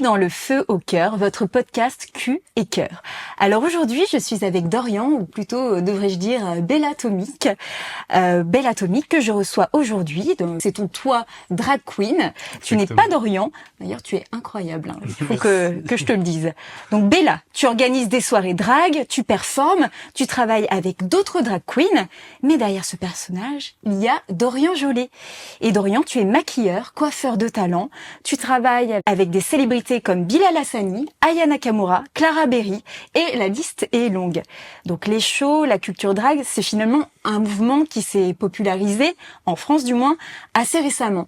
dans Le Feu au Cœur, votre podcast Cul et Cœur. Alors aujourd'hui, je suis avec Dorian, ou plutôt devrais-je dire Bella Atomique. Bella Atomique que je reçois aujourd'hui. C'est ton toi drag queen. Exactement. Tu n'es pas Dorian. D'ailleurs, tu es incroyable. Hein. Il faut que je te le dise. Donc Bella, tu organises des soirées drag, tu performes, tu travailles avec d'autres drag queens. Mais derrière ce personnage, il y a Dorian Jolet. Et Dorian, tu es maquilleur, coiffeur de talent. Tu travailles avec des célébrités comme Bilal Hassani, Aya Nakamura, Clara Berry, et la liste est longue. Donc les shows, la culture drag, c'est finalement un mouvement qui s'est popularisé, en France du moins, assez récemment.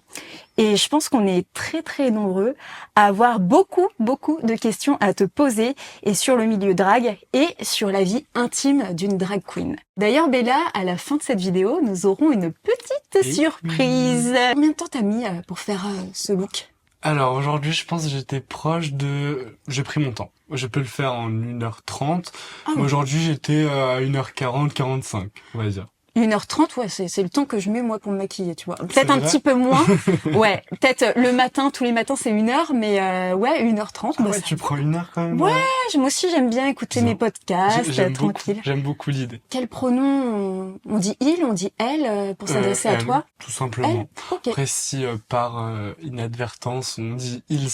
Et je pense qu'on est très très nombreux à avoir beaucoup de questions à te poser, et sur le milieu drag et sur la vie intime d'une drag queen. D'ailleurs Bella, à la fin de cette vidéo, nous aurons une petite surprise. Combien de temps t'as mis pour faire ce look ? Alors aujourd'hui, je pense que j'étais proche de... J'ai pris mon temps. Je peux le faire en 1h30. Ah, ouais. Aujourd'hui, j'étais à 1h40, 45, on va dire. 1h30, ouais, c'est le temps que je mets, moi, pour me maquiller, tu vois. Peut-être un petit peu moins. Ouais, peut-être le matin, tous les matins, c'est 1h, mais ouais, 1h30. Ah ouais, tu prends 1h quand même. Ouais, moi aussi, j'aime bien écouter mes podcasts, tranquille. J'aime beaucoup l'idée. Quel pronom on dit il, on dit elle, pour s'adresser à toi? Tout simplement. Elle, okay. Après, si par inadvertance, on dit il,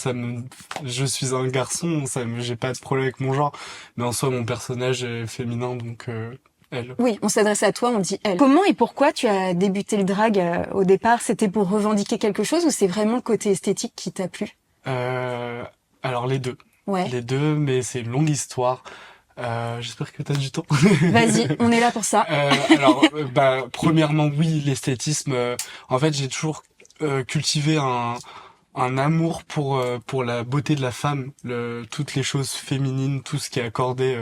je suis un garçon, j'ai pas de problème avec mon genre, mais en soi, mon personnage est féminin, donc... Elle. Oui, on s'adresse à toi, on dit elle. Comment et pourquoi tu as débuté le drag au départ? C'était pour revendiquer quelque chose ou c'est vraiment le côté esthétique qui t'a plu? Alors les deux. Ouais. Les deux, mais c'est une longue histoire. J'espère que t'as du temps. Vas-y, on est là pour ça. Alors, premièrement, oui, l'esthétisme. En fait, j'ai toujours cultivé un amour pour la beauté de la femme, toutes les choses féminines, tout ce qui est accordé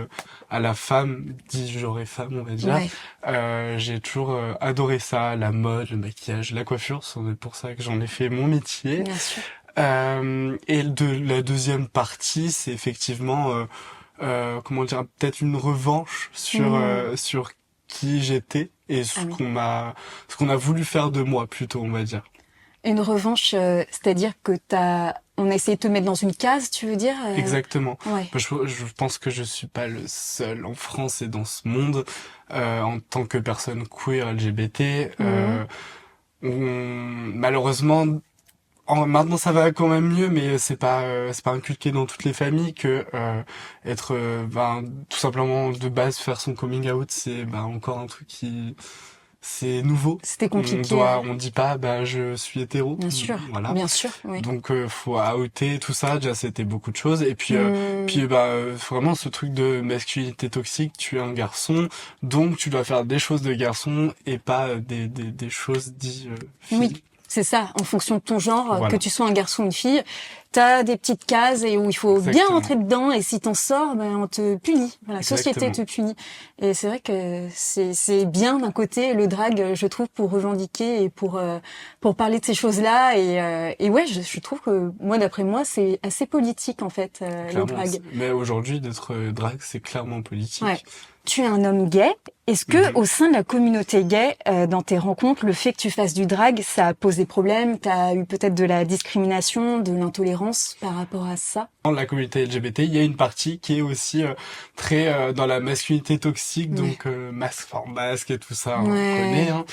à la femme, dit genre femme, on va dire. Ouais. J'ai toujours adoré ça, la mode, le maquillage, la coiffure, c'est pour ça que j'en ai fait mon métier. Bien sûr. Et la deuxième partie, c'est effectivement comment dire, peut-être une revanche sur qui j'étais et ce qu'on a voulu faire de moi plutôt, on va dire. Une revanche, c'est-à-dire que on a essayé de te mettre dans une case, tu veux dire? Exactement. Ouais. Je pense que je suis pas le seul en France et dans ce monde en tant que personne queer LGBT. Malheureusement, maintenant ça va quand même mieux, mais c'est pas inculqué dans toutes les familles que être tout simplement de base faire son coming out, c'est encore un truc qui c'est nouveau. C'était compliqué. On dit pas, je suis hétéro. Bien sûr. Voilà. Bien sûr, oui. Donc, faut outer tout ça. Déjà, c'était beaucoup de choses. Et puis, vraiment, ce truc de masculinité toxique, tu es un garçon. Donc, tu dois faire des choses de garçon et pas des choses dites filles. Oui. C'est ça, en fonction de ton genre, voilà. Que tu sois un garçon ou une fille, t'as des petites cases et où il faut bien rentrer dedans, et si t'en sors, on te punit. Voilà, la société te punit. Et c'est vrai que c'est bien d'un côté le drag, je trouve, pour revendiquer et pour parler de ces choses-là. Et ouais, je trouve que moi, d'après moi, c'est assez politique en fait, le drag. Mais aujourd'hui, d'être drag, c'est clairement politique. Ouais. Tu es un homme gay. Est-ce que au sein de la communauté gay, dans tes rencontres, le fait que tu fasses du drag, ça a posé problème? T'as eu peut-être de la discrimination, de l'intolérance par rapport à ça? Dans la communauté LGBT, il y a une partie qui est aussi très dans la masculinité toxique, donc masque et tout ça, on connaît. Hein.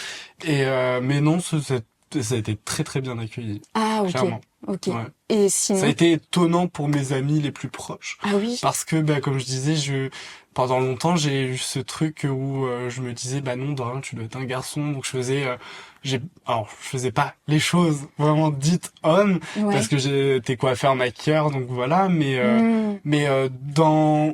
Et mais non, ça a été très très bien accueilli. Ah ok. Clairement. Ok. Ouais. Et sinon... Ça a été étonnant pour mes amis les plus proches. Ah oui. Parce que comme je disais, pendant longtemps j'ai eu ce truc où je me disais non Dorian, tu dois être un garçon, donc je faisais pas les choses vraiment dites hommes parce que j'étais coiffeur maquilleur, donc voilà, mais dans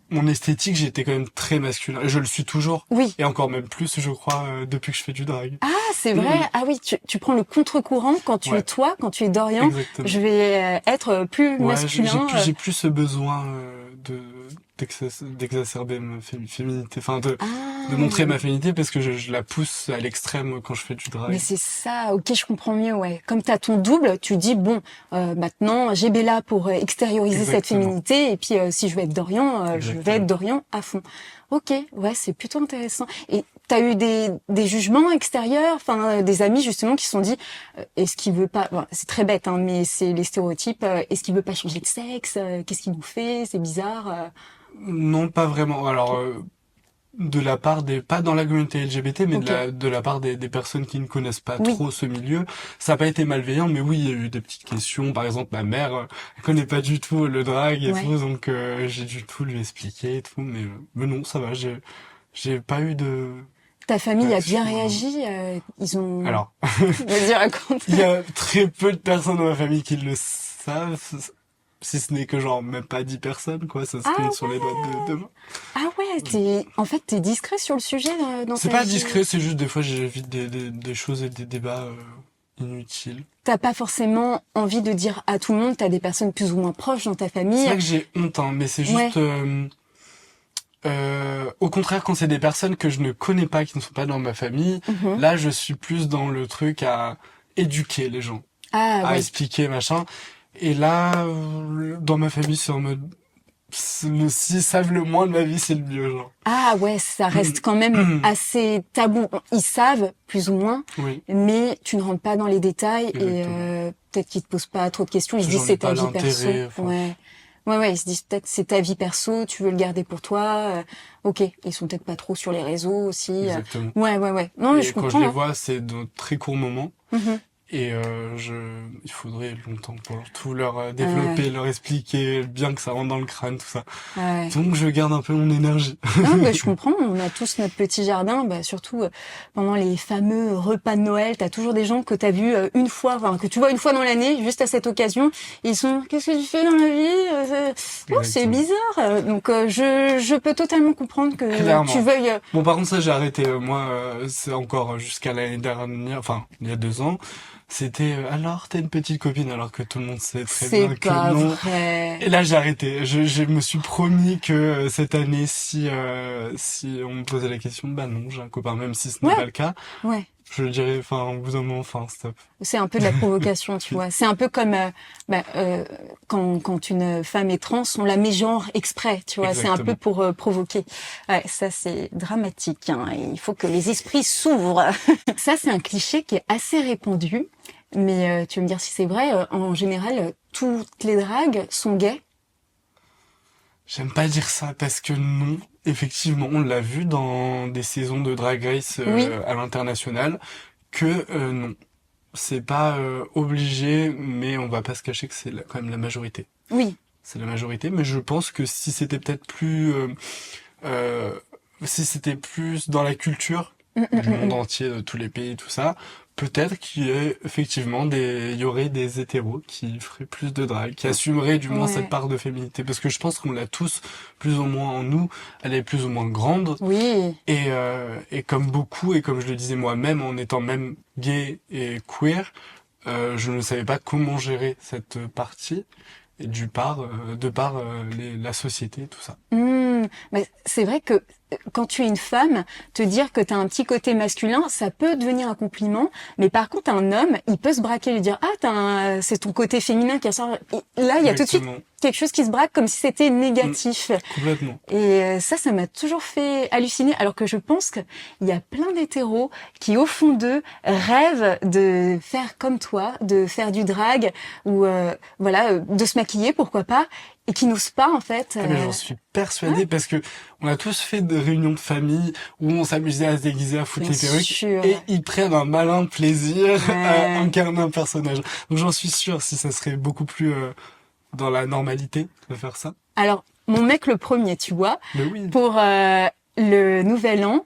mon esthétique, j'étais quand même très masculin. Je le suis toujours. Oui. Et encore même plus, je crois, depuis que je fais du drag. Ah, c'est vrai. Ah oui, tu prends le contre-courant quand tu es toi, quand tu es Dorian. Exactement. Je vais être plus masculin. J'ai plus ce besoin d'exacerber ma féminité, de montrer ma féminité parce que je la pousse à l'extrême quand je fais du drag. Mais c'est ça, ok, je comprends mieux, ouais. Comme t'as ton double, tu dis maintenant j'ai Bella pour extérioriser cette féminité, et puis si je veux être Dorian, je vais être Dorian à fond. Ok, ouais, c'est plutôt intéressant. Et t'as eu des jugements extérieurs, enfin des amis justement qui se sont dit est-ce qu'il veut pas, bon, c'est très bête hein, mais c'est les stéréotypes, est-ce qu'il veut pas changer de sexe, qu'est-ce qu'il nous fait, c'est bizarre. Non, pas vraiment. Alors, de la part pas dans la communauté LGBT, mais Ok. de la part des personnes qui ne connaissent pas Oui. trop ce milieu, ça n'a pas été malveillant, mais oui, il y a eu des petites questions. Par exemple, ma mère, elle connaît pas du tout le drag et Ouais. tout, donc j'ai du tout lui expliquer et tout, mais non, ça va, j'ai pas eu de Ta famille a bien réaction. réagi, ils ont. Alors, Vas-y, raconte. il y a très peu de personnes dans ma famille qui le savent, si ce n'est que genre même pas 10 personnes, quoi, ça se Ah compte sur les doigts de main. Ah ouais, t'es discret sur le sujet dans C'est ta pas vie. discret, c'est juste des fois j'évite des choses et des débats inutiles. T'as pas forcément envie de dire à tout le monde, t'as des personnes plus ou moins proches dans ta famille. C'est vrai que j'ai honte, hein, mais c'est juste... au contraire, quand c'est des personnes que je ne connais pas, qui ne sont pas dans ma famille, Mhm. là je suis plus dans le truc à éduquer les gens, Ah à ouais. expliquer, machin. Et là, dans ma famille, c'est en mode... S'ils savent le moins de ma vie, c'est le mieux, genre. Ah ouais, ça reste quand même assez tabou. Ils savent, plus ou moins, Oui, mais tu ne rentres pas dans les détails et exactement. peut-être qu'ils te posent pas trop de questions. Ils se J'en disent ai c'est pas ta vie perso. l'intérêt, enfin. Ouais. Ouais, ils se disent peut-être c'est ta vie perso, tu veux le garder pour toi. Ok, ils sont peut-être pas trop sur les réseaux aussi. Exactement. Ouais. Non, mais Et je quand je comprends. les Hein. vois, c'est de très courts moments. Mhm. Et il faudrait longtemps pour tout leur développer, leur expliquer, bien que ça rentre dans le crâne, tout ça. Ouais. Donc je garde un peu mon énergie. Non, bah, je comprends. On a tous notre petit jardin. Bah, surtout pendant les fameux repas de Noël, t'as toujours des gens que t'as vus une fois, enfin que tu vois une fois dans l'année, juste à cette occasion. Ils sont, qu'est-ce que tu fais dans la vie Oh, c'est Exactement. bizarre. Donc je peux totalement comprendre que Clairement. tu veuilles. Bon, par contre, ça, j'ai arrêté. Moi, c'est encore jusqu'à l'année dernière, enfin, il y a 2 ans. C'était, alors, t'as une petite copine, alors que tout le monde sait très C'est bien que pas non. vrai. Et là, j'ai arrêté. Je me suis promis que cette année, si on me posait la question, bah non, j'ai un copain, même si ce n'est Ouais. pas le cas, Ouais. je le dirais, enfin, au bout d'un moment, enfin, stop. C'est un peu de la provocation, tu vois. C'est un peu comme quand une femme est trans, on la met genre exprès, tu vois. C'est un peu Exactement. pour provoquer. Ouais, ça c'est dramatique. Hein. Il faut que les esprits s'ouvrent. Ça c'est un cliché qui est assez répandu, mais tu vas me dire si c'est vrai. En général, toutes les dragues sont gays. J'aime pas dire ça parce que non, effectivement, on l'a vu dans des saisons de Drag Race Oui. à l'international que non, c'est pas obligé, mais on va pas se cacher que c'est quand même la majorité. Oui. C'est la majorité, mais je pense que si c'était peut-être plus, euh, si c'était plus dans la culture du monde entier, de tous les pays, tout ça, peut-être qu'il y a effectivement il y aurait des hétéros qui feraient plus de drague, qui assumeraient du moins Ouais. cette part de féminité, parce que je pense qu'on l'a tous plus ou moins en nous, elle est plus ou moins grande, Oui. et comme beaucoup, et comme je le disais moi-même, en étant même gay et queer, je ne savais pas comment gérer cette partie, et de par la société, tout ça. Mais c'est vrai que quand tu es une femme, te dire que tu as un petit côté masculin, ça peut devenir un compliment. Mais par contre, un homme, il peut se braquer et lui dire « Ah, c'est ton côté féminin qui ressort. » Là, il y a tout de suite Exactement. quelque chose qui se braque comme si c'était négatif. Complètement. Et ça m'a toujours fait halluciner. Alors que je pense qu'il y a plein d'hétéros qui, au fond d'eux, rêvent de faire comme toi, de faire du drag ou de se maquiller, pourquoi pas, et qui n'osent pas en fait. Ah, mais j'en suis persuadé parce que on a tous fait des réunions de famille où on s'amusait à se déguiser, à foutre Bien les perruques sûr. et ils prennent un malin plaisir Ouais. à incarner un personnage. Donc j'en suis sûr, si ça serait beaucoup plus dans la normalité de faire ça. Alors, mon mec le premier, tu vois, Mais oui. pour le nouvel an,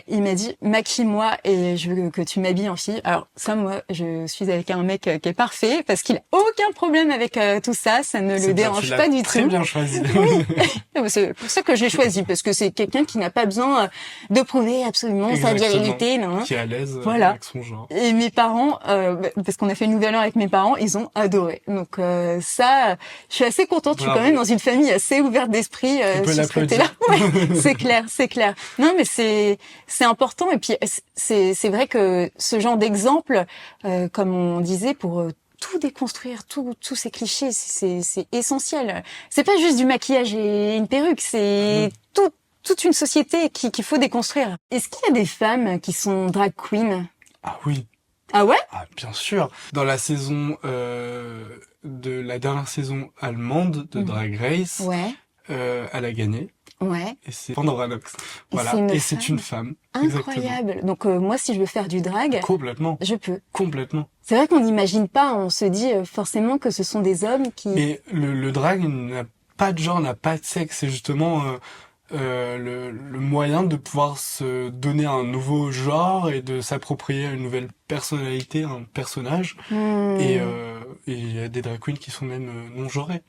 il m'a dit maquille-moi et je veux que tu m'habilles en fille. Alors ça, moi, je suis avec un mec qui est parfait parce qu'il a aucun problème avec tout ça, ça ne C'est le bien, dérange tu l'as pas du très tout. bien choisi. C'est pour ça que je l'ai choisi parce que c'est quelqu'un qui n'a pas besoin de prouver absolument sa Exactement. virilité, non. Qui est à l'aise Voilà. avec son genre. Et mes parents, parce qu'on a fait le nouvel an avec mes parents, ils ont adoré. Donc ça, je suis assez contente. Je suis Bravo. quand même dans une famille assez ouverte d'esprit On peut sur ce côté-là. l'applaudir. Ouais, c'est clair, c'est clair. Non, mais c'est important. Et puis c'est vrai que ce genre d'exemple, comme on disait, pour tout déconstruire, tous ces clichés, c'est essentiel. C'est pas juste du maquillage et une perruque, c'est toute une société qu'il faut déconstruire. Est-ce qu'il y a des femmes qui sont drag queen? Ah oui. Ah ouais? Ah, bien sûr. Dans la saison de la dernière saison allemande de Drag Race, Ouais. elle a gagné. Ouais. Et c'est Pandora Nox. Voilà. c'est Et c'est une femme. Incroyable. Exactement. Donc moi, si je veux faire du drag, Complètement. je peux. Complètement. C'est vrai qu'on n'imagine pas, on se dit forcément que ce sont des hommes qui... Mais le drag n'a pas de genre, n'a pas de sexe. C'est justement le moyen de pouvoir se donner un nouveau genre et de s'approprier une nouvelle personnalité, un personnage. Et il y a des drag queens qui sont même non genrées.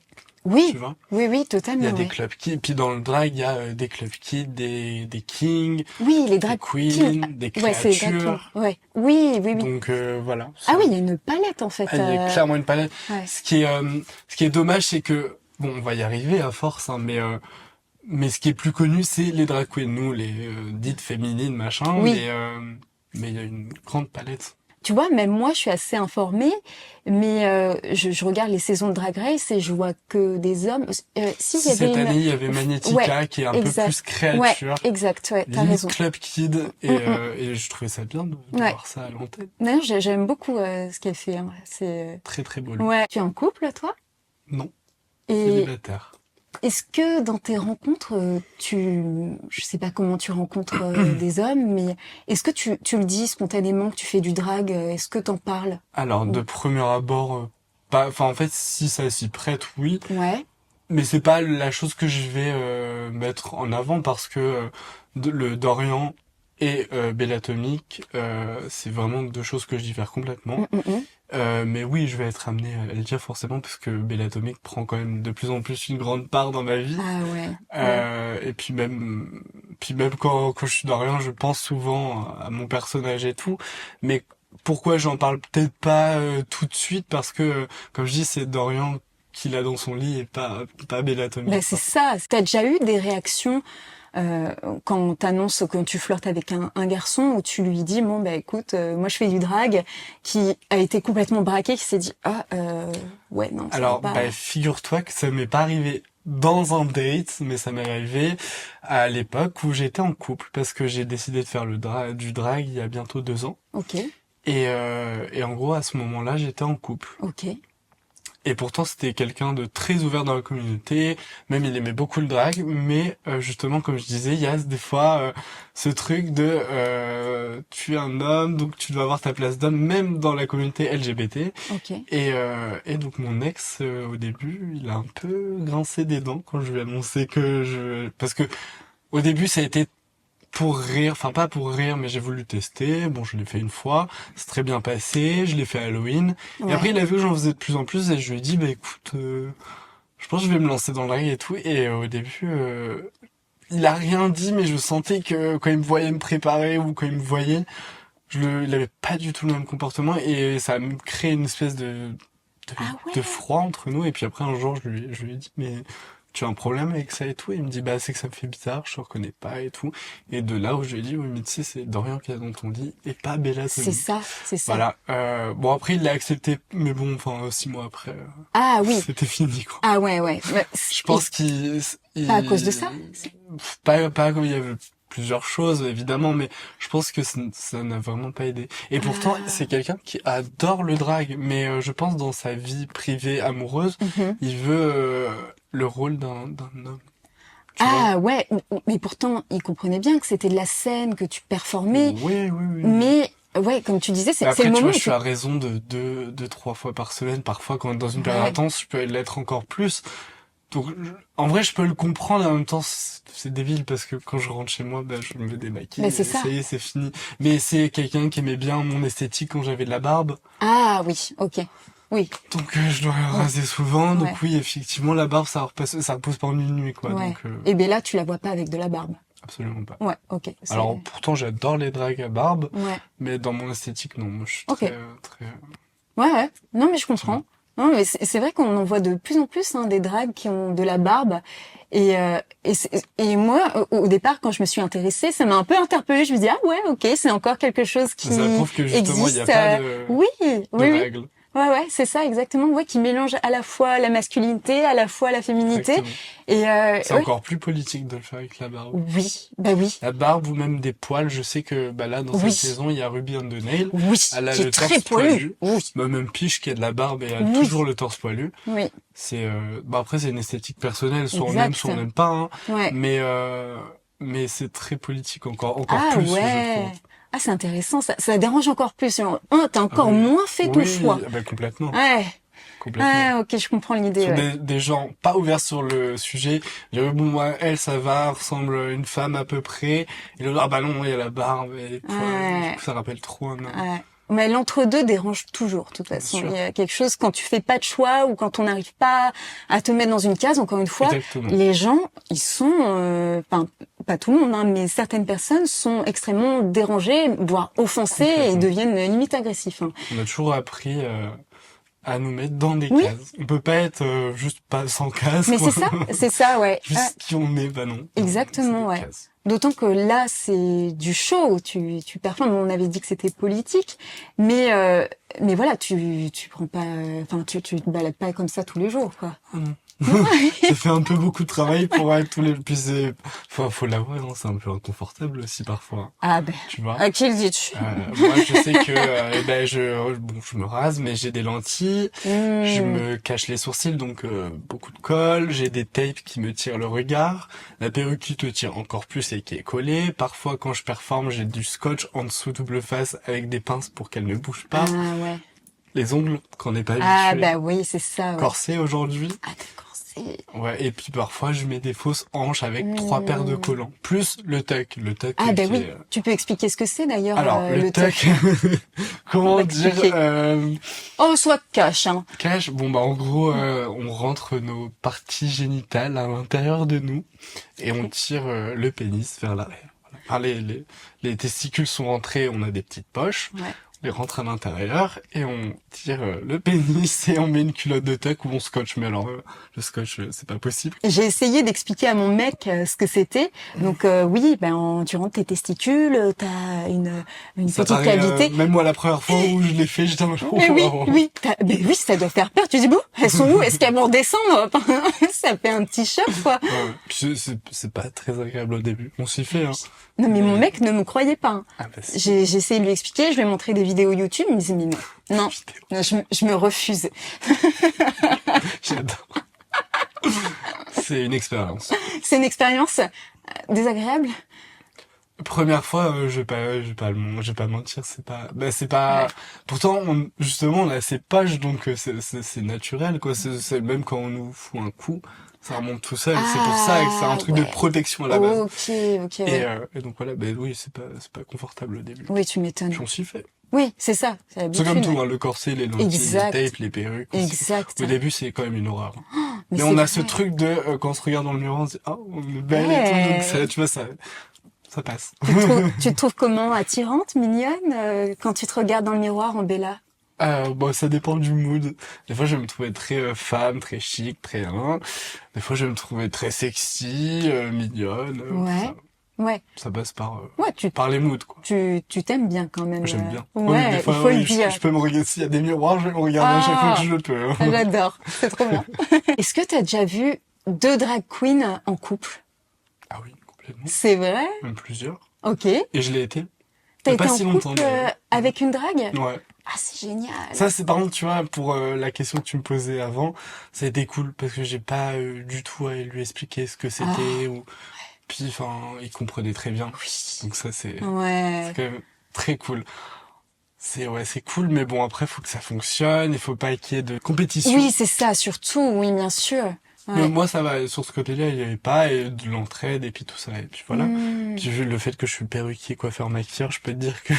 Oui, Tu vois, oui, totalement. il y a des oui. club kids, puis dans le drag, il y a des club kids, des kings, Oui, les des drag queens, des Ouais, c'est les drag créatures. queens. Ouais. Oui. Donc voilà. Ah oui, il y a une palette en fait. Il y a clairement une palette. Ouais. Ce qui est dommage, c'est que bon, on va y arriver à force, hein, mais ce qui est plus connu, c'est les drag queens, nous, les dites féminines, machin. Oui. Mais il y a une grande palette. Tu vois, même moi, je suis assez informée, mais je regarde les saisons de Drag Race et je vois que des hommes. Si, il y avait Cette année, il y avait Magnetica qui est un peu plus créature. Ouais, exact, ouais, t'as Limite raison. Club Kid et je trouvais ça bien de voir ça à l'antenne. D'ailleurs, j'aime beaucoup ce qu'elle fait. Hein. C'est Très très beau. Lui. ouais. Tu es en couple, toi? Non. Et Célibataire. est-ce que dans tes rencontres, je sais pas comment tu rencontres des hommes, mais est-ce que tu le dis spontanément que tu fais du drag? Est-ce que t'en parles? Alors de premier abord, pas. Enfin en fait, si ça s'y prête, oui. Ouais. Mais c'est pas la chose que je vais mettre en avant parce que le Dorian et Bellatomic, c'est vraiment deux choses que je diffère complètement. Mais oui, je vais être amené à le dire forcément parce que Bellatomic prend quand même de plus en plus une grande part dans ma vie. Ah ouais. Et puis même quand je suis Dorian, je pense souvent à mon personnage et tout. Mais pourquoi j'en parle peut-être pas tout de suite parce que comme je dis, c'est Dorian qu'il a dans son lit et pas Bellatomic. Ben c'est ça. T'as déjà eu des réactions quand t'annonces, quand tu flirtes avec un garçon où tu lui dis bon bah écoute, moi je fais du drag, qui a été complètement braqué, qui s'est dit ouais non. Ça Alors va pas. figure-toi que ça m'est pas arrivé dans un date, mais ça m'est arrivé à l'époque où j'étais en couple parce que j'ai décidé de faire du drag il y a bientôt 2 ans. Ok. Et en gros à ce moment-là j'étais en couple. Ok. Et pourtant, c'était quelqu'un de très ouvert dans la communauté. Même, il aimait beaucoup le drag. Mais justement, comme je disais, il y a des fois ce truc de tu es un homme, donc tu dois avoir ta place d'homme, même dans la communauté LGBT. Ok. Et donc, mon ex, au début, il a un peu grincé des dents quand je lui ai annoncé parce que au début, ça a été pour rire, enfin pas pour rire, mais j'ai voulu tester. Bon, je l'ai fait une fois, c'est très bien passé, je l'ai fait à Halloween. Ouais. Et après, il a vu que j'en faisais de plus en plus et je lui ai dit, bah écoute, je pense que je vais me lancer dans le drag et tout. Et au début, il a rien dit, mais je sentais que quand il me voyait me préparer ou quand il me voyait, il avait pas du tout le même comportement et ça a créé une espèce de froid entre nous. Et puis après, un jour, je lui ai dit, mais tu as un problème avec ça et tout? Et il me dit, bah, c'est que ça me fait bizarre, je te reconnais pas et tout. Et de là où je lui ai dit, oui, mais tu sais, c'est Dorian qui est dans ton lit et pas Bella. C'est ça. Voilà. Bon, après, il l'a accepté, mais bon, enfin, 6 mois après. Ah oui. C'était fini, quoi. Ah ouais. Je pense qu'il pas à cause de ça? Pas comme il y avait plusieurs choses, évidemment, mais je pense que ça n'a vraiment pas aidé. Et pourtant, c'est quelqu'un qui adore le drag, mais je pense dans sa vie privée amoureuse, il veut le rôle d'un homme. Ouais, mais pourtant, il comprenait bien que c'était de la scène, que tu performais. Oui. Mais ouais, comme tu disais, c'est après, le moment vois, où je suis à raison de 2-3 fois par semaine. Parfois, quand dans une période intense, je peux l'être encore plus. Donc, en vrai, je peux le comprendre, et en même temps, c'est débile, parce que quand je rentre chez moi, bah, je me démaquille, mais c'est ça. Ça y est, c'est fini. Mais c'est quelqu'un qui aimait bien mon esthétique quand j'avais de la barbe. Ah oui, ok. Oui. Donc, je dois raser souvent, donc oui, effectivement, la barbe, ça repousse pas en une nuit, quoi. Ouais. Donc, et bien là, tu la vois pas avec de la barbe. Absolument pas. Ouais, ok. Alors, pourtant, j'adore les drags à barbe, ouais. mais dans mon esthétique, non, moi, je suis très... Ouais. Non, mais je comprends. Non, mais c'est vrai qu'on en voit de plus en plus des drags qui ont de la barbe. Et moi, au départ, quand je me suis intéressée, ça m'a un peu interpellée. Je me dis ah ouais, ok, c'est encore quelque chose qui ça prouve que justement, il existe. n'y a pas de règles. ouais, c'est ça, exactement. Ouais, qui mélange à la fois la masculinité, à la fois la féminité. Exactement. Et C'est ouais. encore plus politique de le faire avec la barbe. Oui, bah oui, La barbe ou même des poils, je sais que bah là dans cette oui, saison il y a Ruby on the Nail, oui, elle a qui est le très torse poilu. poilu, Oui, bah, même Peach qui a de la barbe et elle a oui, toujours le torse poilu. oui, C'est bah après c'est une esthétique personnelle, soit on aime exact. soit on n'aime pas, hein. Ouais. Mais c'est très politique encore Ah plus je ouais. trouve. Ah, c'est intéressant, ça dérange encore plus. T'as Ah encore oui, moins fait ton oui, choix. bah complètement, Ouais. complètement. Ah, ok, je comprends l'idée, Sur ouais. des gens pas ouverts sur le sujet. Bon, moi, elle, ça va, ressemble à une femme à peu près. Et l'autre, ah bah non, il y a la barbe et les poils. Du Ouais. coup, ça rappelle trop un homme. Ouais. Mais l'entre-deux dérange toujours, de toute Bien façon. Il sûr. y a quelque chose, quand tu fais pas de choix ou quand on n'arrive pas à te mettre dans une case, encore une fois, Exactement. les gens, ils sont, enfin, pas tout le monde, hein, mais certaines personnes sont extrêmement dérangées, voire offensées et Complètement. deviennent limite agressifs. Hein. On a toujours appris à nous mettre dans des Oui, cases. On peut pas être juste pas sans case, mais quoi. c'est ça, ouais. Ah, Juste qui on est, bah non. Non, c'est exactement, des ouais. cases. D'autant que là, c'est du show, tu performes. On avait dit que c'était politique, mais voilà, tu prends pas, enfin, tu te balades pas comme ça tous les jours, quoi. Ah non. Non. Ça fait un peu beaucoup de travail pour être tous les... Puis faut l'avouer, hein, c'est un peu inconfortable aussi parfois. Ah ben, Tu vois. à qui le dis-tu? Moi, je sais que je me rase, mais j'ai des lentilles, je Hmm. me cache les sourcils, donc beaucoup de colle, j'ai des tapes qui me tirent le regard, la perruque qui te tire encore plus et qui est collée. Parfois, quand je performe, j'ai du scotch en dessous double face avec des pinces pour qu'elle ne bouge Ah pas. ouais. Les ongles, qu'on n'est pas Ah habitué. bah oui, c'est ça. Ouais. Corsés aujourd'hui. Ah d'accord, c'est. Ouais, et puis parfois, je mets des fausses hanches avec 3 paires de Hmm. collants. Plus le tuck. Le tuck Ah bah qui oui. est... Tu peux expliquer ce que c'est d'ailleurs Alors, le le tuck, tuck. On comment va dire, expliquer. Oh, soit cash, hein. cache, bon bah en gros, on rentre nos parties génitales à l'intérieur de nous et on tire le pénis vers l'arrière. Voilà. Enfin, les testicules sont rentrés, on a des petites poches, Ouais. on les rentre à l'intérieur et on tire le pénis et on met une culotte de tuck ou on scotche. Mais alors le scotch, c'est pas possible. J'ai essayé d'expliquer à mon mec ce que c'était. Donc oui, ben tu rentres tes testicules, t'as une Ça petite paraît, cavité. même moi la première fois où je l'ai fait, j'étais en mode, Mais oui, wow. oui, mais oui, ça doit faire peur. Tu dis bon, elles sont où? Est-ce qu'elles vont redescendre? Ça fait un petit choc, quoi. Ouais. Puis c'est pas très agréable au début. On s'y fait, hein. Non, mais mon mec ne me croyait pas. Hein. Ah bah si. J'ai essayé de lui expliquer, je lui ai montré des vidéos YouTube, il me disait mais non, non, je me refuse. J'adore. C'est une expérience. C'est une expérience désagréable. Première fois, je vais pas mentir, c'est pas. Pourtant, justement, on a ces pages, donc c'est naturel, quoi. C'est même quand on nous fout un coup, ça remonte tout seul. C'est pour ça que c'est un truc de ouais. protection à la base. Ok, ouais. Et donc voilà, ben oui, c'est pas confortable au début. Oui, tu m'étonnes. Puis on s'y fait. Oui, c'est ça, c'est C'est l'habitude. comme tout, Ouais. hein, le corset, les lentilles, Exact. les tapes, les perruques. Exact. Au début, c'est quand même une horreur. Mais c'est on a vrai. ce truc de quand on se regarde dans le miroir, on se dit oh, on est belle et Ouais. tout, donc ça, tu vois, ça passe. Tu te trouves comment? Attirante, mignonne, quand tu te regardes dans le miroir en Bella? Bon, ça dépend du mood. Des fois, je vais me trouver très femme, très chic, très hein. Des fois, je vais me trouver très sexy, mignonne. Ouais. Ouais. Ça passe Ouais, par les moods, quoi. tu t'aimes bien quand même. J'aime bien. Ouais, Oui, des fois, il faut oui, le dire. je peux me regarder. S'il y a des miroirs, je vais me regarder à chaque fois que je le peux. Ah, j'adore, c'est trop bien. Est-ce que t'as déjà vu 2 drag queens en couple? Ah oui, complètement. C'est vrai? Même plusieurs. Ok. Et je l'ai été. T'as Il y a été pas en si couple longtemps, d'ailleurs. avec une drague? Ouais. Ah, c'est génial. Ça, c'est par contre, tu vois, pour la question que tu me posais avant, ça a été cool parce que j'ai pas du tout à lui expliquer ce que c'était ou puis enfin, il comprenait très bien. Oui. Donc ça, c'est Ouais. quand même très cool. C'est cool, mais bon après, faut que ça fonctionne. Il faut pas qu'il y ait de compétition. Oui, c'est ça, surtout, oui, bien sûr. Mais Ouais. moi, ça va. Sur ce côté-là, il y avait pas et de l'entraide et puis tout ça et puis voilà. Hmm. Puis vu le fait que je suis perruquier, coiffeur, maquilleur, je peux te dire que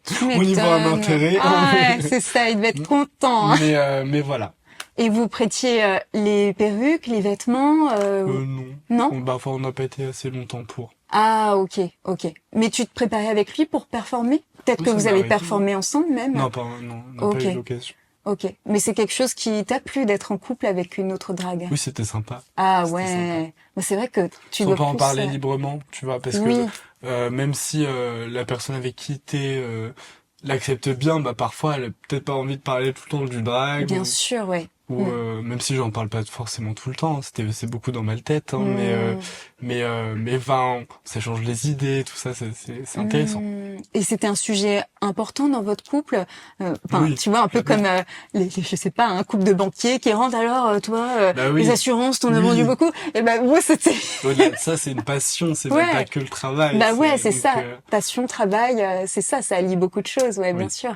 Tu au niveau un m'étonnes. intérêt. Ah ouais, c'est ça, il devait être content. Hein. mais voilà. Et vous prêtiez les perruques, les vêtements Non. Non? Enfin, on n'a pas été assez longtemps pour. Ah, ok, ok. Mais tu te préparais avec lui pour performer? Peut-être Oui, que ça vous m'est avez arrivé. performé ensemble même? Non, on n'a Ok. pas eu l'occasion. Ok. Mais c'est quelque chose qui t'a plu d'être en couple avec une autre drague? Oui, c'était sympa. Ah C'était ouais. Mais c'est vrai que tu On dois peut en plus, parler librement, tu vois, parce oui. que même si la personne avec qui t'es l'accepte bien, bah parfois elle a peut-être pas envie de parler tout le temps du drag. Bien sûr, ouais. Même si j'en parle pas forcément tout le temps, c'est beaucoup dans ma tête, hein, Mm. mais enfin, ça change les idées, tout ça, c'est intéressant. Et c'était un sujet important dans votre couple. Enfin, Oui, tu vois, un peu clairement. comme je sais pas, un couple de banquiers qui rentre alors, toi, Bah les oui, assurances, t'en as vendu oui. beaucoup. Et ben moi, c'était Au-delà de ça, c'est une passion, c'est même pas ouais. que le travail, Bah ouais, c'est c'est donc ça. Passion, travail, c'est ça, ça allie beaucoup de choses, ouais, bien oui, sûr.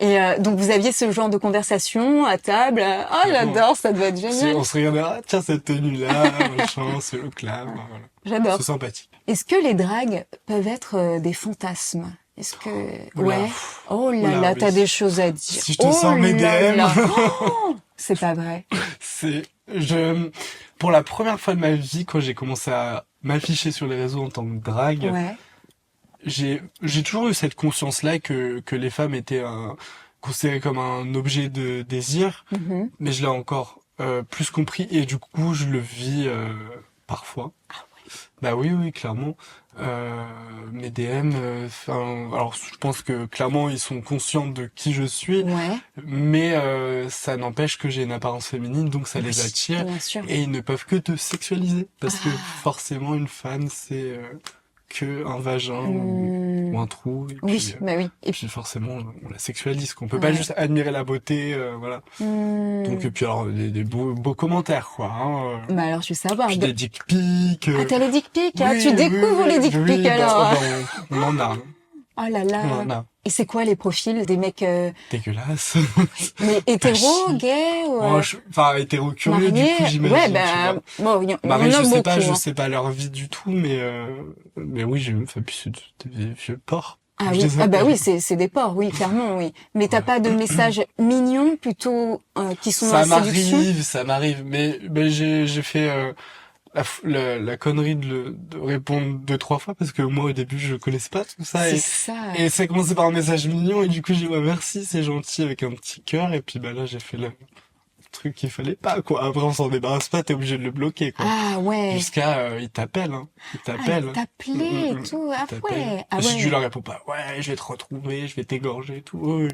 Et donc vous aviez ce genre de conversation à table. Oh, clairement. j'adore, ça doit être génial. On se regardait, ah tiens cette tenue-là, machin, ce look-là, bah, voilà. J'adore. C'est sympathique. Est-ce que les dragues peuvent être des fantasmes? Est-ce que Oula, ouais. Oh là oula, là, oui. t'as des choses à dire. Si je te Oh sors mes là DM, là. Oh, c'est pas vrai. c'est, pour la première fois de ma vie, quand j'ai commencé à m'afficher sur les réseaux en tant que drague, Ouais. j'ai toujours eu cette conscience-là que les femmes étaient considérées comme un objet de désir, Mhm. mais je l'ai encore plus compris et du coup je le vis parfois. Bah oui, oui, clairement. Mes DM, alors je pense que clairement ils sont conscients de qui je suis, Ouais. mais ça n'empêche que j'ai une apparence féminine, donc ça les Oui, attire bien sûr. et ils ne peuvent que te sexualiser parce que Ah. forcément une femme c'est que un vagin ou Hmm. un trou et Oui, bah oui. Et puis puis forcément on la sexualise, qu'on peut pas ouais. juste admirer la beauté, voilà. Donc et Hmm. puis alors des beaux commentaires quoi, hein, Bah alors je veux savoir. puis des dick pics. Ah, t'as les dick pics, hein, tu Oui, oui, découvres les oui, dick pics oui, alors. bah, on en a, hein. Oh là On là. en a. Et c'est quoi les profils des mecs Dégueulasse. mais Pas hétéro, chic. gay ou Moi, enfin, hétéro curieux, du mariés? coup, Ouais, j'imagine, tu bah vois. bon, il y en Marie, a beaucoup. je Hein. sais pas leur vie du tout, mais oui, enfin, puis c'est des vieux porcs, Ah comme je oui, les ah bah appelle. oui, c'est des porcs, oui, clairement, oui. Mais t'as Voilà. pas de messages mignons plutôt qui sont dans la séduction? Ça m'arrive, mais j'ai fait la connerie de répondre 2, 3 fois parce que moi au début je connaissais pas tout ça C'est ça. et ça a commencé par un message mignon et du coup j'ai dit ouais, merci, c'est gentil avec un petit cœur et puis bah là j'ai fait le truc qu'il fallait pas quoi. Après on s'en débarrasse pas, t'es obligé de le bloquer quoi. Ah ouais. Jusqu'à il t'appelle hein. Il Ah, il t'appelle. t'appelait et tout. Il Ah t'appelle. ouais. Ah Et si tu ouais. leur réponds pas, ouais, je vais te retrouver, je vais t'égorger et tout. Oui,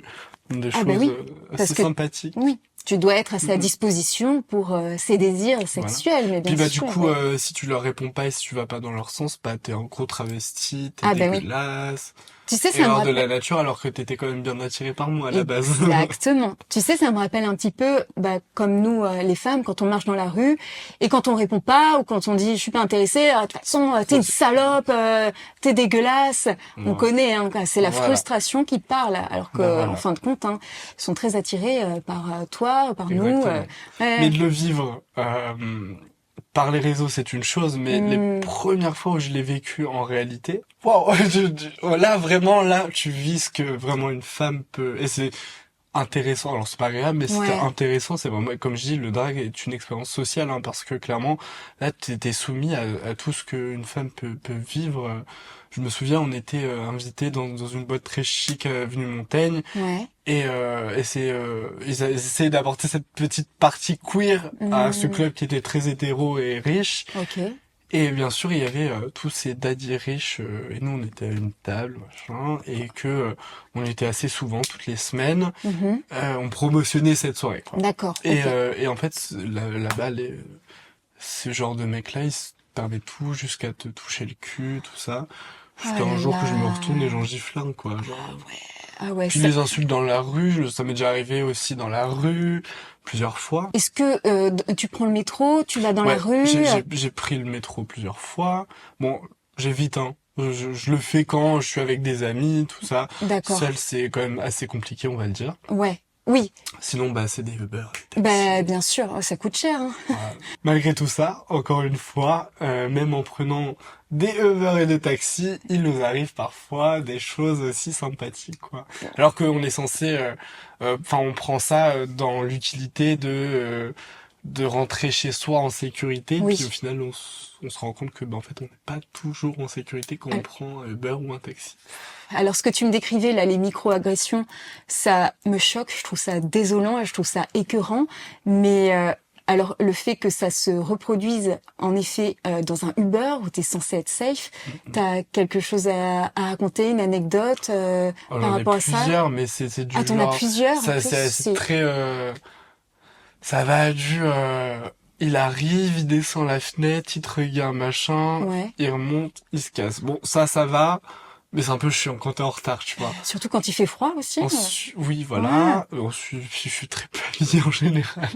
oui. Des Ah bah choses oui. Parce assez que sympathiques. oui, tu dois être à sa Mm, mm. disposition pour ses désirs Voilà. sexuels, mais Puis bien bah du sûr. coup, Ouais. si tu leur réponds pas et si tu vas pas dans leur sens, bah t'es un gros travesti, t'es Ah bah oui. dégueulasse, Tu sais, ça me erreur de rappelle. la nature alors que t'étais quand même bien attiré par moi à la base. Exactement. Tu sais, ça me rappelle un petit peu, bah, comme nous, les femmes, quand on marche dans la rue et quand on répond pas ou quand on dit je suis pas intéressée, de toute façon, t'es une salope, t'es dégueulasse. On Ouais. connaît, hein, quoi. C'est la Voilà. frustration qui parle, alors que, Bah en voilà, fin de compte, hein, ils sont très attirés par toi, par nous. exactement. Ouais. Mais de le vivre par les réseaux, c'est une chose, mais les Hmm. premières fois où je l'ai vécu en réalité, waouh, là vraiment, là, tu vis ce que vraiment une femme peut, et c'est intéressant. Alors c'est pas agréable, mais c'était Ouais. intéressant. C'est vraiment, comme je dis, le drag est une expérience sociale, hein, parce que clairement, là, t'es soumis à tout ce qu'une femme peut vivre. Je me souviens, on était invités dans une boîte très chic avenue Montaigne, Ouais. et ils essayaient d'apporter cette petite partie queer à ce Hmm. club qui était très hétéro et riche. Ok. Et bien sûr, il y avait tous ces daddies riches, et nous on était à une table, machin, et que on était assez souvent, toutes les semaines, Mhm. on promotionnait cette soirée, quoi. D'accord. Et, Ok. et en fait, là-bas, ce genre de mecs-là, ils se permettent tout jusqu'à te toucher le cul, tout ça. Jusqu'à Oh un là jour que je me retourne et là. j'en gifle un, quoi. Genre. Ah ouais. Puis les insultes dans la rue, ça m'est déjà arrivé aussi dans la rue, plusieurs fois. Est-ce que tu prends le métro, tu vas dans la Ouais, rue? j'ai pris le métro plusieurs fois. Bon, j'évite, hein. Je le fais quand je suis avec des amis, tout ça. D'accord. Seul, c'est quand même assez compliqué, on va le dire. Ouais. Oui. Sinon, bah, c'est des Uber, des taxis. Bah bien sûr, ça coûte cher. Hein. Voilà. Malgré tout ça, encore une fois, même en prenant des Uber et des taxis, il nous arrive parfois des choses aussi sympathiques, quoi. Alors qu'on est censé, enfin, on prend ça dans l'utilité de rentrer chez soi en sécurité, Oui. puis au final, on se rend compte que, bah, en fait, on n'est pas toujours en sécurité quand on prend un Uber ou un taxi. Alors ce que tu me décrivais là, les micro-agressions, ça me choque, je trouve ça désolant et je trouve ça écœurant. Mais Alors, le fait que ça se reproduise, en effet, dans un Uber où t'es censé être safe, t'as quelque chose à raconter, une anecdote par rapport à ça? Plusieurs, mais c'est du Ah, t'en as genre, plusieurs, en plus, c'est très, ça va du, il arrive, il descend la fenêtre, il te regarde, machin, Ouais. il remonte, il se casse. Bon, ça va, mais c'est un peu chiant quand t'es en retard, tu vois. Surtout quand il fait froid aussi. Oui, voilà. Ensuite, je suis très peu habillé en général.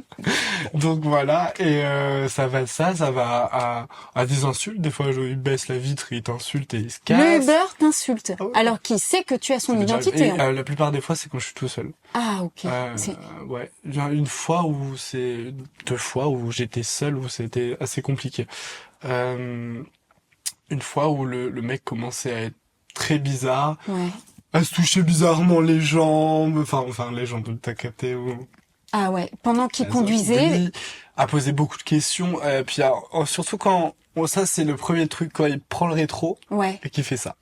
Donc voilà, et ça va à des insultes. Des fois, il baisse la vitre, il t'insulte et il se Le casse. Uber t'insulte, Ah ouais. alors qu'il sait que tu as son Ça m'est déjà identité. arrivé. Et, la plupart des fois, c'est quand je suis tout seul. Ah, ok. Ouais. Il y a une fois où deux fois où j'étais seul, où c'était assez compliqué. Une fois où le mec commençait à être très bizarre, Ouais. à se toucher bizarrement les jambes, enfin les jambes, t'as capté, ou Ah ouais, pendant qu'il oui, conduisait. à poser beaucoup de questions, puis surtout quand, bon, ça c'est le premier truc, quand il prend le rétro Ouais. et qu'il fait ça.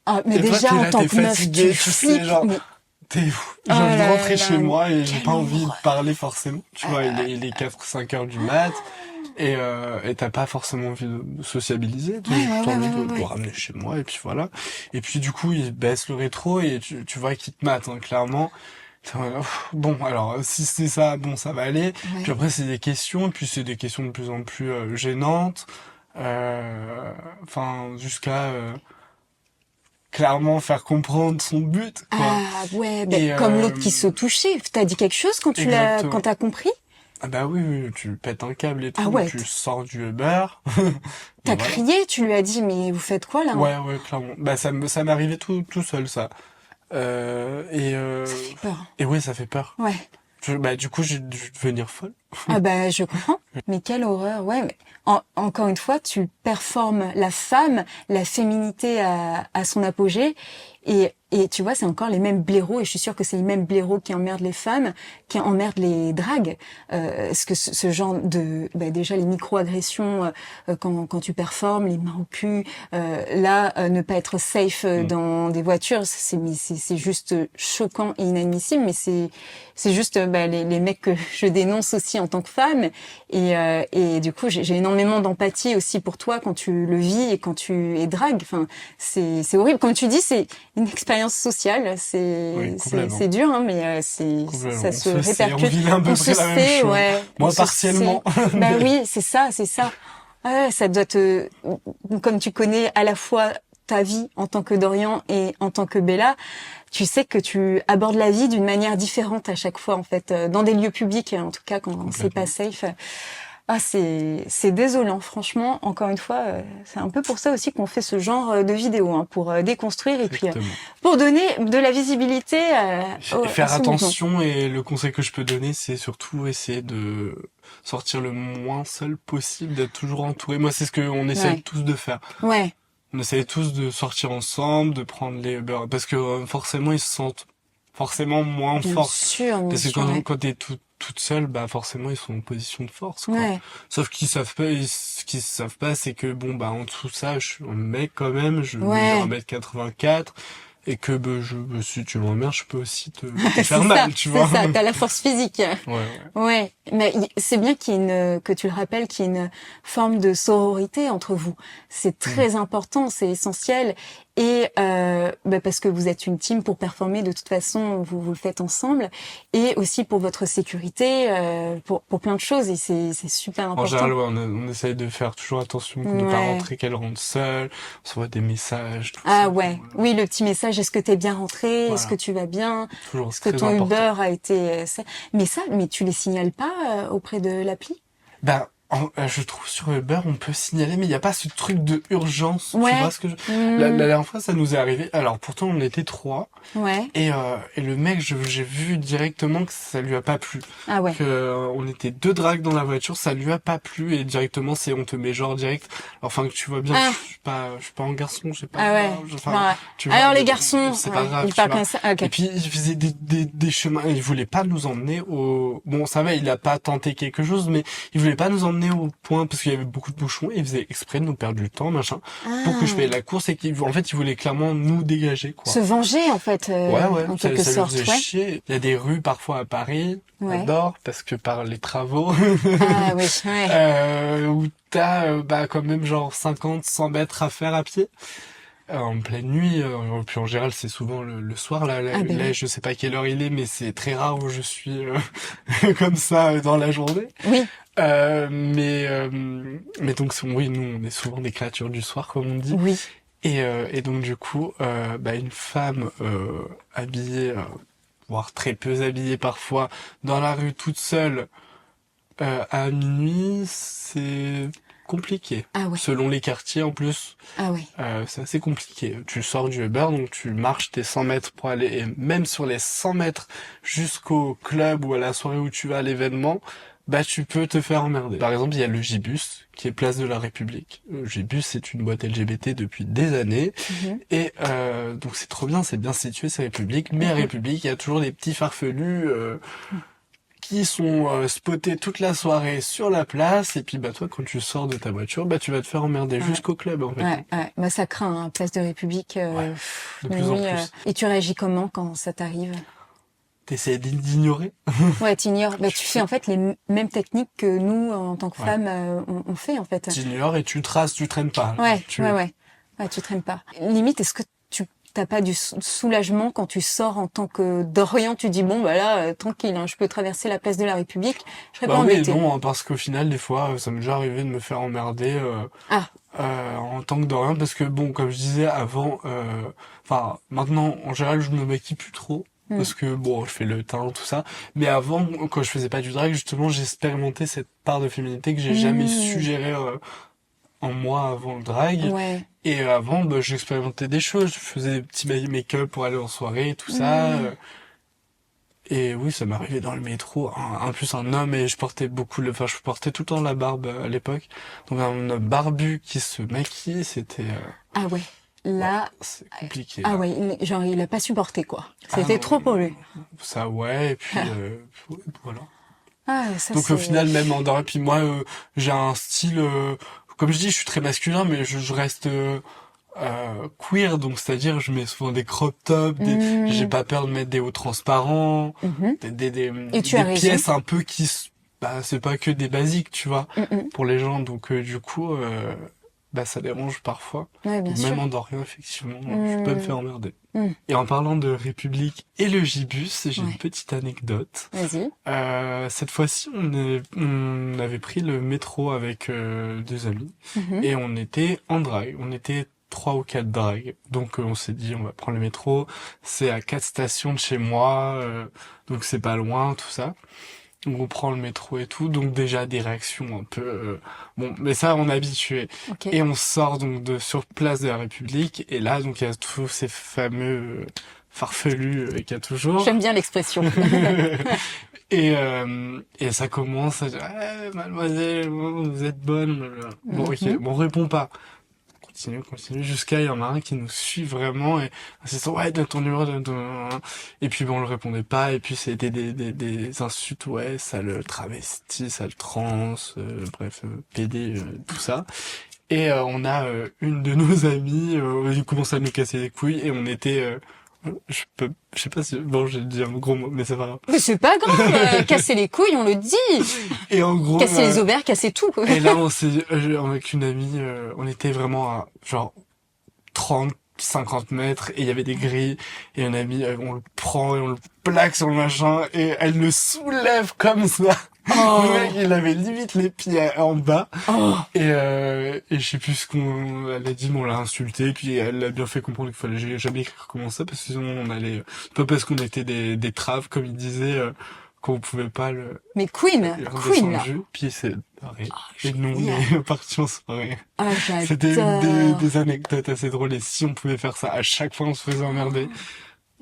Ah, mais Et toi, déjà, t'es en là, tant t'es que meuf, fatigué, tu tu sais, flippes. genre, Mais... j'ai Oh envie de là rentrer là, chez moi et j'ai quelle pas envie de horreur. parler forcément. Tu vois, Ah, il est 4-5 heures du mat et t'as pas forcément envie de sociabiliser. T'as ouais, juste ouais, envie ouais, de ouais. ramener chez moi et puis voilà. Et puis du coup, il baisse le rétro et tu vois qu'il te mate, hein, clairement. Bon, alors, si c'est ça, bon, ça va aller. Puis Ouais. après, c'est des questions, et puis c'est des questions de plus en plus gênantes. Enfin, jusqu'à clairement faire comprendre son but, quoi. Ah ouais, ben, Et comme l'autre qui se touchait. T'as dit quelque chose quand exactement. t'as compris? Ah bah oui, tu pètes un câble et Ah tout, ouais, tu sors du Uber. Et t'as voilà. crié, tu lui as dit, mais vous faites quoi là? Ouais, clairement. Bah ça m'est arrivé tout seul, ça. Ça fait peur. Et ouais, ça fait peur. Ouais. Bah du coup, j'ai dû devenir folle. Ah bah je comprends. Mais quelle horreur, ouais. Mais encore une fois, tu performes la femme, la féminité à son apogée. Et tu vois, c'est encore les mêmes blaireaux, et je suis sûre que c'est les mêmes blaireaux qui emmerdent les femmes, qui emmerdent les dragues. Est-ce que ce genre de... Bah déjà, les micro-agressions quand tu performes, les mains au cul, ne pas être safe dans des voitures, c'est juste choquant et inadmissible, mais c'est juste les mecs que je dénonce aussi en tant que femme. Et du coup, j'ai énormément d'empathie aussi pour toi quand tu le vis et quand tu es drague. Enfin, c'est horrible. Comme tu dis, c'est une expérience sociale. Oui, complètement. C'est dur, hein, mais Complètement. ça On se se sait, on répercute. vit à peu On près se la même sait, chose. ouais. Moi, On se partiellement. sait. Bah oui, c'est ça. Ouais, ça doit te, comme tu connais à la fois ta vie en tant que Dorian et en tant que Bella, tu sais que tu abordes la vie d'une manière différente à chaque fois, en fait, dans des lieux publics, en tout cas, quand c'est pas safe. Ah, c'est désolant, franchement. Encore une fois, c'est un peu pour ça aussi qu'on fait ce genre de vidéos, hein, pour déconstruire et puis Exactement. pour donner de la visibilité à Faire ce mouvement. attention, et le conseil que je peux donner, c'est surtout essayer de sortir le moins seul possible, d'être toujours entouré. Moi, c'est ce qu'on essaye Ouais. tous de faire. Ouais, On essaye tous de sortir ensemble, de prendre les Uber, parce que forcément, ils se sentent forcément moins en bien force. sûr, bien Parce que sûr. Ouais. quand t'es toute seule, bah forcément, ils sont en position de force, quoi. Ouais. Sauf qu'ils savent pas, ce qu'ils savent pas, c'est que bon, bah en dessous de ça, je suis un mec quand même, je Ouais. mesure 1m84, et que si tu m'emmerdes, je peux aussi te C'est faire ça, mal, tu vois. c'est ça. T'as la force physique. Ouais. Ouais, mais c'est bien qu'il y ait que tu le rappelles, qu'il y ait une forme de sororité entre vous. C'est très important, c'est essentiel. Et parce que vous êtes une team pour performer, de toute façon, vous le faites ensemble. Et aussi pour votre sécurité, pour plein de choses. Et c'est super En important. général, ouais, on essaye de faire toujours attention de ne pas rentrer, qu'elle rentre seule. On s'envoie des messages, tout Ah ça. ouais, Voilà. oui, le petit message, est-ce que t'es bien rentré? Voilà. Est-ce que tu vas bien? Toujours, Est-ce c'est que très ton important. Uber a été... mais tu les signales pas auprès de l'appli? Bah, je trouve sur Uber, on peut signaler, mais il n'y a pas ce truc de urgence. Ouais. Tu vois ce que la dernière fois, ça nous est arrivé. Alors, pourtant, on était 3. Ouais. Et le mec, j'ai vu directement que ça lui a pas plu. Ah ouais. Que on était 2 dragues dans la voiture, ça lui a pas plu, et directement, on te met genre direct. Enfin, que tu vois bien, je suis pas un garçon, je sais pas. Ah ouais. Tu vois, alors les garçons, c'est pas grave, ils tu parlent vois. comme ça. Ok. Et puis il faisait des chemins, il voulait pas nous emmener au... Bon, ça va, il a pas tenté quelque chose, mais il voulait pas nous emmener m'emmener au point parce qu'il y avait beaucoup de bouchons et il faisait exprès de nous perdre du temps, machin, pour que je paye la course et qu'en fait, il voulait clairement nous dégager, quoi. Se venger, en fait, Ouais, en ça quelque lui sorte. faisait Ouais. chier. Il y a des rues parfois à Paris, j'adore, parce que par les travaux, Ah oui, ouais. où t'as quand même genre 50, 100 mètres à faire à pied. En pleine nuit, puis en général c'est souvent le soir là, Ah ben là oui. je sais pas quelle heure il est, mais c'est très rare où je suis comme ça dans la journée. Oui. Mais donc oui, nous on est souvent des créatures du soir comme on dit. Oui. Et donc du coup, une femme habillée, voire très peu habillée parfois, dans la rue toute seule à minuit, c'est compliqué. Ah ouais. Selon les quartiers en plus, Ah ouais. c'est assez compliqué. Tu sors du Uber, donc tu marches tes 100 mètres pour aller, et même sur les 100 mètres jusqu'au club ou à la soirée où tu vas à l'événement, tu peux te faire emmerder. Par exemple, il y a le Gibus, qui est place de la République. Le Gibus, c'est une boîte LGBT depuis des années, et donc c'est trop bien, c'est bien situé, c'est République, mais à République, il y a toujours des petits farfelus qui sont spotés toute la soirée sur la place, et puis toi, quand tu sors de ta voiture, tu vas te faire emmerder jusqu'au club, en fait. Ouais. Bah, ça craint, hein, place de République. De plus en nuit, plus. Et tu réagis comment quand ça t'arrive? T'essaies d'ignorer. Ouais, t'ignores. Bah, tu fais en fait les mêmes techniques que nous, en tant que femmes, on fait en fait. T'ignores et tu traces, tu traînes pas. Ouais, ouais, tu traînes pas. Limite, est-ce que tu t'as pas du soulagement quand tu sors en tant que Dorian, tu dis bon tranquille, hein, je peux traverser la place de la République, je serais pas embêtée. Oui, non, parce qu'au final, des fois, ça m'est déjà arrivé de me faire emmerder en tant que Dorian, parce que comme je disais avant, maintenant, en général, je me maquille plus trop. Parce que je fais le teint, tout ça. Mais avant, quand je faisais pas du drag, justement, j'ai expérimenté cette part de féminité que j'ai jamais su gérer en moi avant le drag. Ouais. Et avant, j'expérimentais des choses. Je faisais des petits make-up pour aller en soirée, tout ça. Et oui, ça m'arrivait dans le métro. En plus, un homme, et je portais je portais tout le temps la barbe à l'époque. Donc un homme barbu qui se maquille, c'était... Ah ouais. Là, c'est compliqué. Ah là. ouais, genre il a pas supporté quoi. C'était trop pour lui. Ça ouais, et puis voilà. Ah, ça, donc au final même en dehors, et puis moi j'ai un style comme je dis, je suis très masculin, mais je reste queer, donc c'est-à-dire je mets souvent des crop tops, j'ai pas peur de mettre des hauts transparents, des pièces un peu qui c'est pas que des basiques, tu vois, pour les gens, donc du coup ça dérange parfois. Ouais, bien sûr. Même en Dorian, effectivement, je peux me faire emmerder. Et en parlant de République et le Gibus, j'ai une petite anecdote. Vas-y. Cette fois-ci, on avait pris le métro avec deux amis et on était en drag. On était 3 ou 4 drags. Donc on s'est dit, on va prendre le métro. C'est à 4 stations de chez moi, donc c'est pas loin, tout ça. Donc on prend le métro et tout, donc déjà des réactions un peu mais ça on est habitué. Okay. Et on sort donc sur place de la République, et là donc il y a tous ces fameux farfelus qu'il y a toujours. J'aime bien l'expression. et ça commence à dire mademoiselle, vous êtes bonne. Bon ok, on répond pas. Continue, jusqu'à il y en a un qui nous suit vraiment, et c'est ouais, donne ton numéro, et puis on le répondait pas, et puis c'était des insultes, ouais, sale travesti, sale trans, bref, PD, tout ça. Et on a une de nos amies, il commence à nous casser les couilles, et on était je sais pas si j'ai dit un gros mot, mais c'est pas grave. Mais c'est pas grave, casser les couilles, on le dit. Et en gros, casser les ovaires, casser tout. Et là, on s'est avec une amie, on était vraiment à genre 30, 50 mètres, et il y avait des grilles, et une amie, on le prend et on le plaque sur le machin, et elle le soulève comme ça. Le mec, il avait limite les pieds en bas. Et je sais plus ce elle a dit, mais on l'a insulté, puis elle a bien fait comprendre qu'il fallait jamais écrire comme ça, parce que sinon on allait, pas parce qu'on était des traves, comme il disait, qu'on pouvait pas le... Mais Queen là. Puis c'est barré. Et nous, on est partis en soirée. Ah, c'était des anecdotes assez drôles, et si on pouvait faire ça à chaque fois, on se faisait emmerder.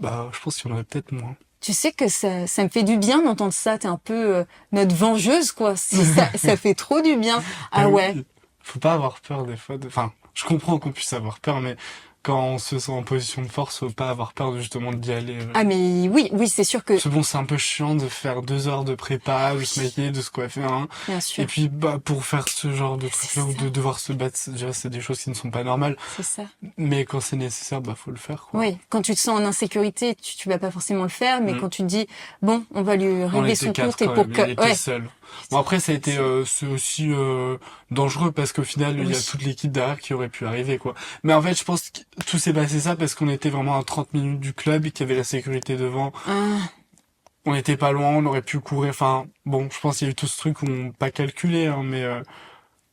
Je pense qu'il y en aurait peut-être moins. Tu sais que ça me fait du bien d'entendre ça. T'es un peu notre vengeuse, quoi. Ça fait trop du bien. Ah ouais. Faut pas avoir peur des fois. Enfin, je comprends qu'on puisse avoir peur, mais quand on se sent en position de force, faut pas avoir peur justement d'y aller. Ah mais oui, c'est sûr que... Parce que bon, c'est un peu chiant de faire 2 heures de prépa, de se maquiller, de se coiffer, hein. Bien sûr. Et puis, pour faire ce genre de C'est truc-là, ou ça. de devoir se battre, déjà, c'est des choses qui ne sont pas normales. C'est ça. Mais quand c'est nécessaire, faut le faire, quoi. Oui, quand tu te sens en insécurité, tu vas pas forcément le faire, mais Mm. quand tu te dis, bon, on va lui On régler était son 4 compte et quand pour même, que... il était seul. Bon, après, ça a été, c'est aussi dangereux parce qu'au final, il y a Oui. toute l'équipe derrière qui aurait pu arriver, quoi. Mais en fait, je pense que tout s'est passé ça parce qu'on était vraiment à 30 minutes du club et qu'il y avait la sécurité devant. Ah, On était pas loin, on aurait pu courir. Enfin, bon, je pense qu'il y a eu tout ce truc où on n'a pas calculé, hein, mais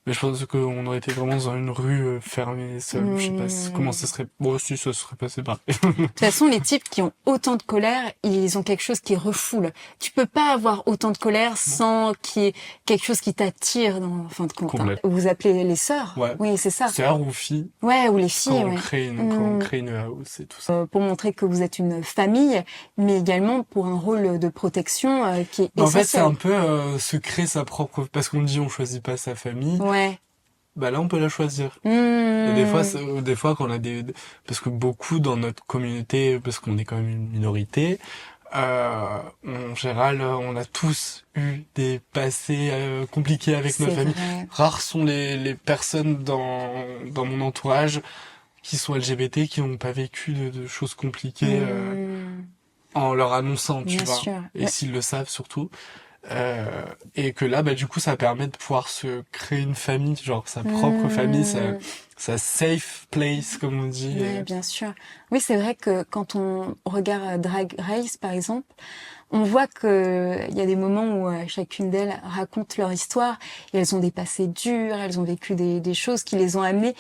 je pense qu'on aurait été vraiment dans une rue fermée, seule. Je sais pas comment ça serait. Bon, si ça serait passé pareil. De toute façon, les types qui ont autant de colère, ils ont quelque chose qui refoule. Tu peux pas avoir autant de colère sans qu'il y ait quelque chose qui t'attire en fin de compte. Hein. Complètement. Vous appelez les sœurs? Ouais. Oui, c'est ça. Sœur ou fille, Ouais, ou les filles, quand on ouais. crée une house et tout ça. Pour montrer que vous êtes une famille, mais également pour un rôle de protection qui est En fait, c'est essentiel. un peu se créer sa propre... Parce qu'on dit on choisit pas sa famille. Ouais. Bah là, on peut la choisir. Et des fois, quand on a parce que beaucoup dans notre communauté, parce qu'on est quand même une minorité, en général, on a tous eu des passés compliqués avec nos C'est familles. vrai. Rares sont les personnes dans mon entourage qui sont LGBT, qui n'ont pas vécu de choses compliquées en leur annonçant, tu Bien vois. sûr. Et s'ils le savent surtout. Et que là, du coup, ça permet de pouvoir se créer une famille, genre sa propre famille, sa safe place, comme on dit. Oui, bien sûr. Oui, c'est vrai que quand on regarde Drag Race, par exemple, on voit que il y a des moments où chacune d'elles raconte leur histoire et elles ont des passés durs, elles ont vécu des choses qui les ont amenées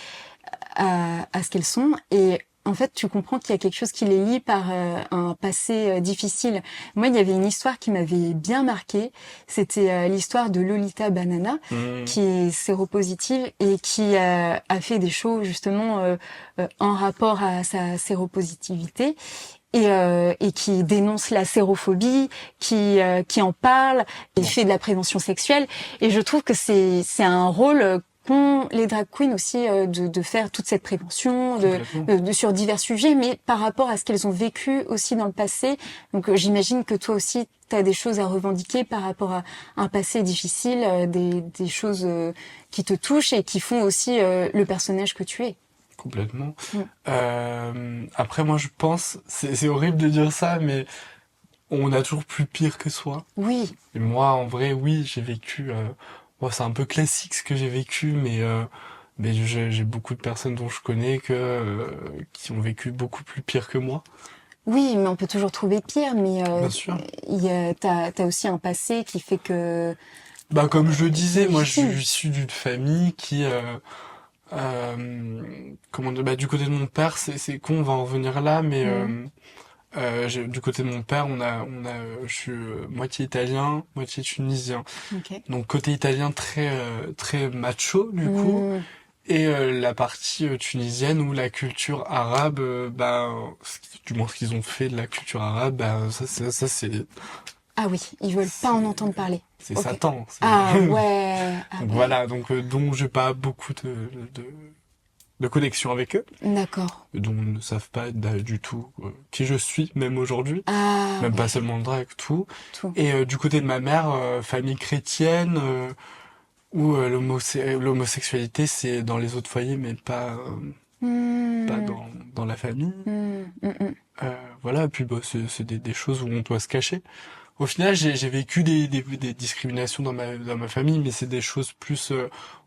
à ce qu'elles sont. Et en fait, tu comprends qu'il y a quelque chose qui les lie par un passé difficile. Moi, il y avait une histoire qui m'avait bien marquée. C'était l'histoire de Lolita Banana, qui est séropositive et qui a fait des shows justement en rapport à sa séropositivité. Et qui dénonce la sérophobie, qui en parle, et fait de la prévention sexuelle. Et je trouve que c'est un rôle qu'ont les drag queens aussi de faire toute cette prévention sur divers sujets, mais par rapport à ce qu'elles ont vécu aussi dans le passé. Donc j'imagine que toi aussi tu as des choses à revendiquer par rapport à un passé difficile, des choses qui te touchent et qui font aussi le personnage que tu es. Complètement. Après, moi, je pense, c'est horrible de dire ça, mais on a toujours plus pire que soi. Oui. Et moi, en vrai, oui, j'ai vécu... bon, c'est un peu classique ce que j'ai vécu, mais j'ai beaucoup de personnes dont je connais qui ont vécu beaucoup plus pire que moi. Oui, mais on peut toujours trouver pire, mais Bien sûr. T'as aussi un passé qui fait que... Comme je le disais, moi, je suis issu d'une famille qui... comment dire, du côté de mon père, c'est con, on va en revenir là, mais du côté de mon père, je suis moitié italien, moitié tunisien. Okay. Donc côté italien très macho du coup, et la partie tunisienne où la culture arabe, du moins ce qu'ils ont fait de la culture arabe, ça c'est. Ah oui, ils veulent pas en entendre parler. C'est Satan. Ah ouais. Donc voilà, donc j'ai pas beaucoup de connexion avec eux. D'accord. Dont ils ne savent pas du tout qui je suis, même aujourd'hui. Ah, même pas seulement le drag, tout. Et du côté de ma mère, famille chrétienne, où l'homosexualité c'est dans les autres foyers, mais pas dans la famille. Voilà, et puis c'est des choses où on doit se cacher. Au final, j'ai vécu des discriminations dans ma famille, mais c'est des choses plus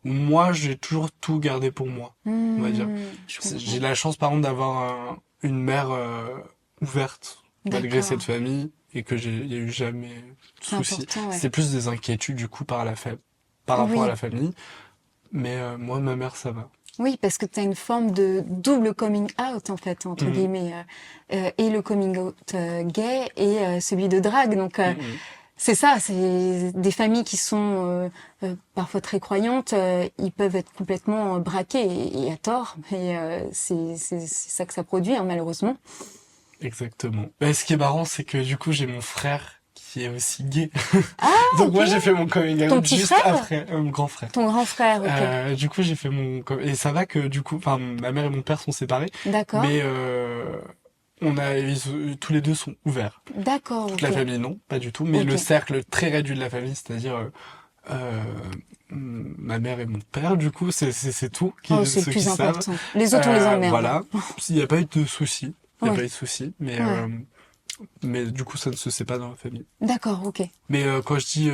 où moi j'ai toujours tout gardé pour moi, on va dire. J'ai la chance par exemple d'avoir une mère ouverte malgré cette famille et que il y a eu jamais de soucis. Ouais. C'est plus des inquiétudes du coup par rapport à la famille, mais moi ma mère ça va. Oui, parce que tu as une forme de double coming out, en fait, entre guillemets, et le coming out gay et celui de drague. Donc, c'est ça, c'est des familles qui sont parfois très croyantes, ils peuvent être complètement braqués, et à tort, et c'est ça que ça produit, hein, malheureusement. Exactement. Ce qui est marrant, c'est que du coup, j'ai mon frère qui est aussi gay. Ah, Donc ok. moi j'ai fait mon coming Ton out petit juste frère? après, mon grand frère. Ton grand frère, ok. Du coup j'ai fait et ça va que du coup, enfin ma mère et mon père sont séparés, D'accord. mais tous les deux sont ouverts. D'accord, Toute ok. la famille non, pas du tout, mais Ok. le cercle très réduit de la famille, c'est-à-dire ma mère et mon père, du coup c'est tout Oh, c'est le ceux qui plus savent. important. Les autres, on les emmerde. Voilà, il n'y a pas eu de soucis, il n'y a Ouais. pas eu de soucis, Ouais. mais du coup ça ne se sait pas dans la famille. D'accord, ok. Mais quand je dis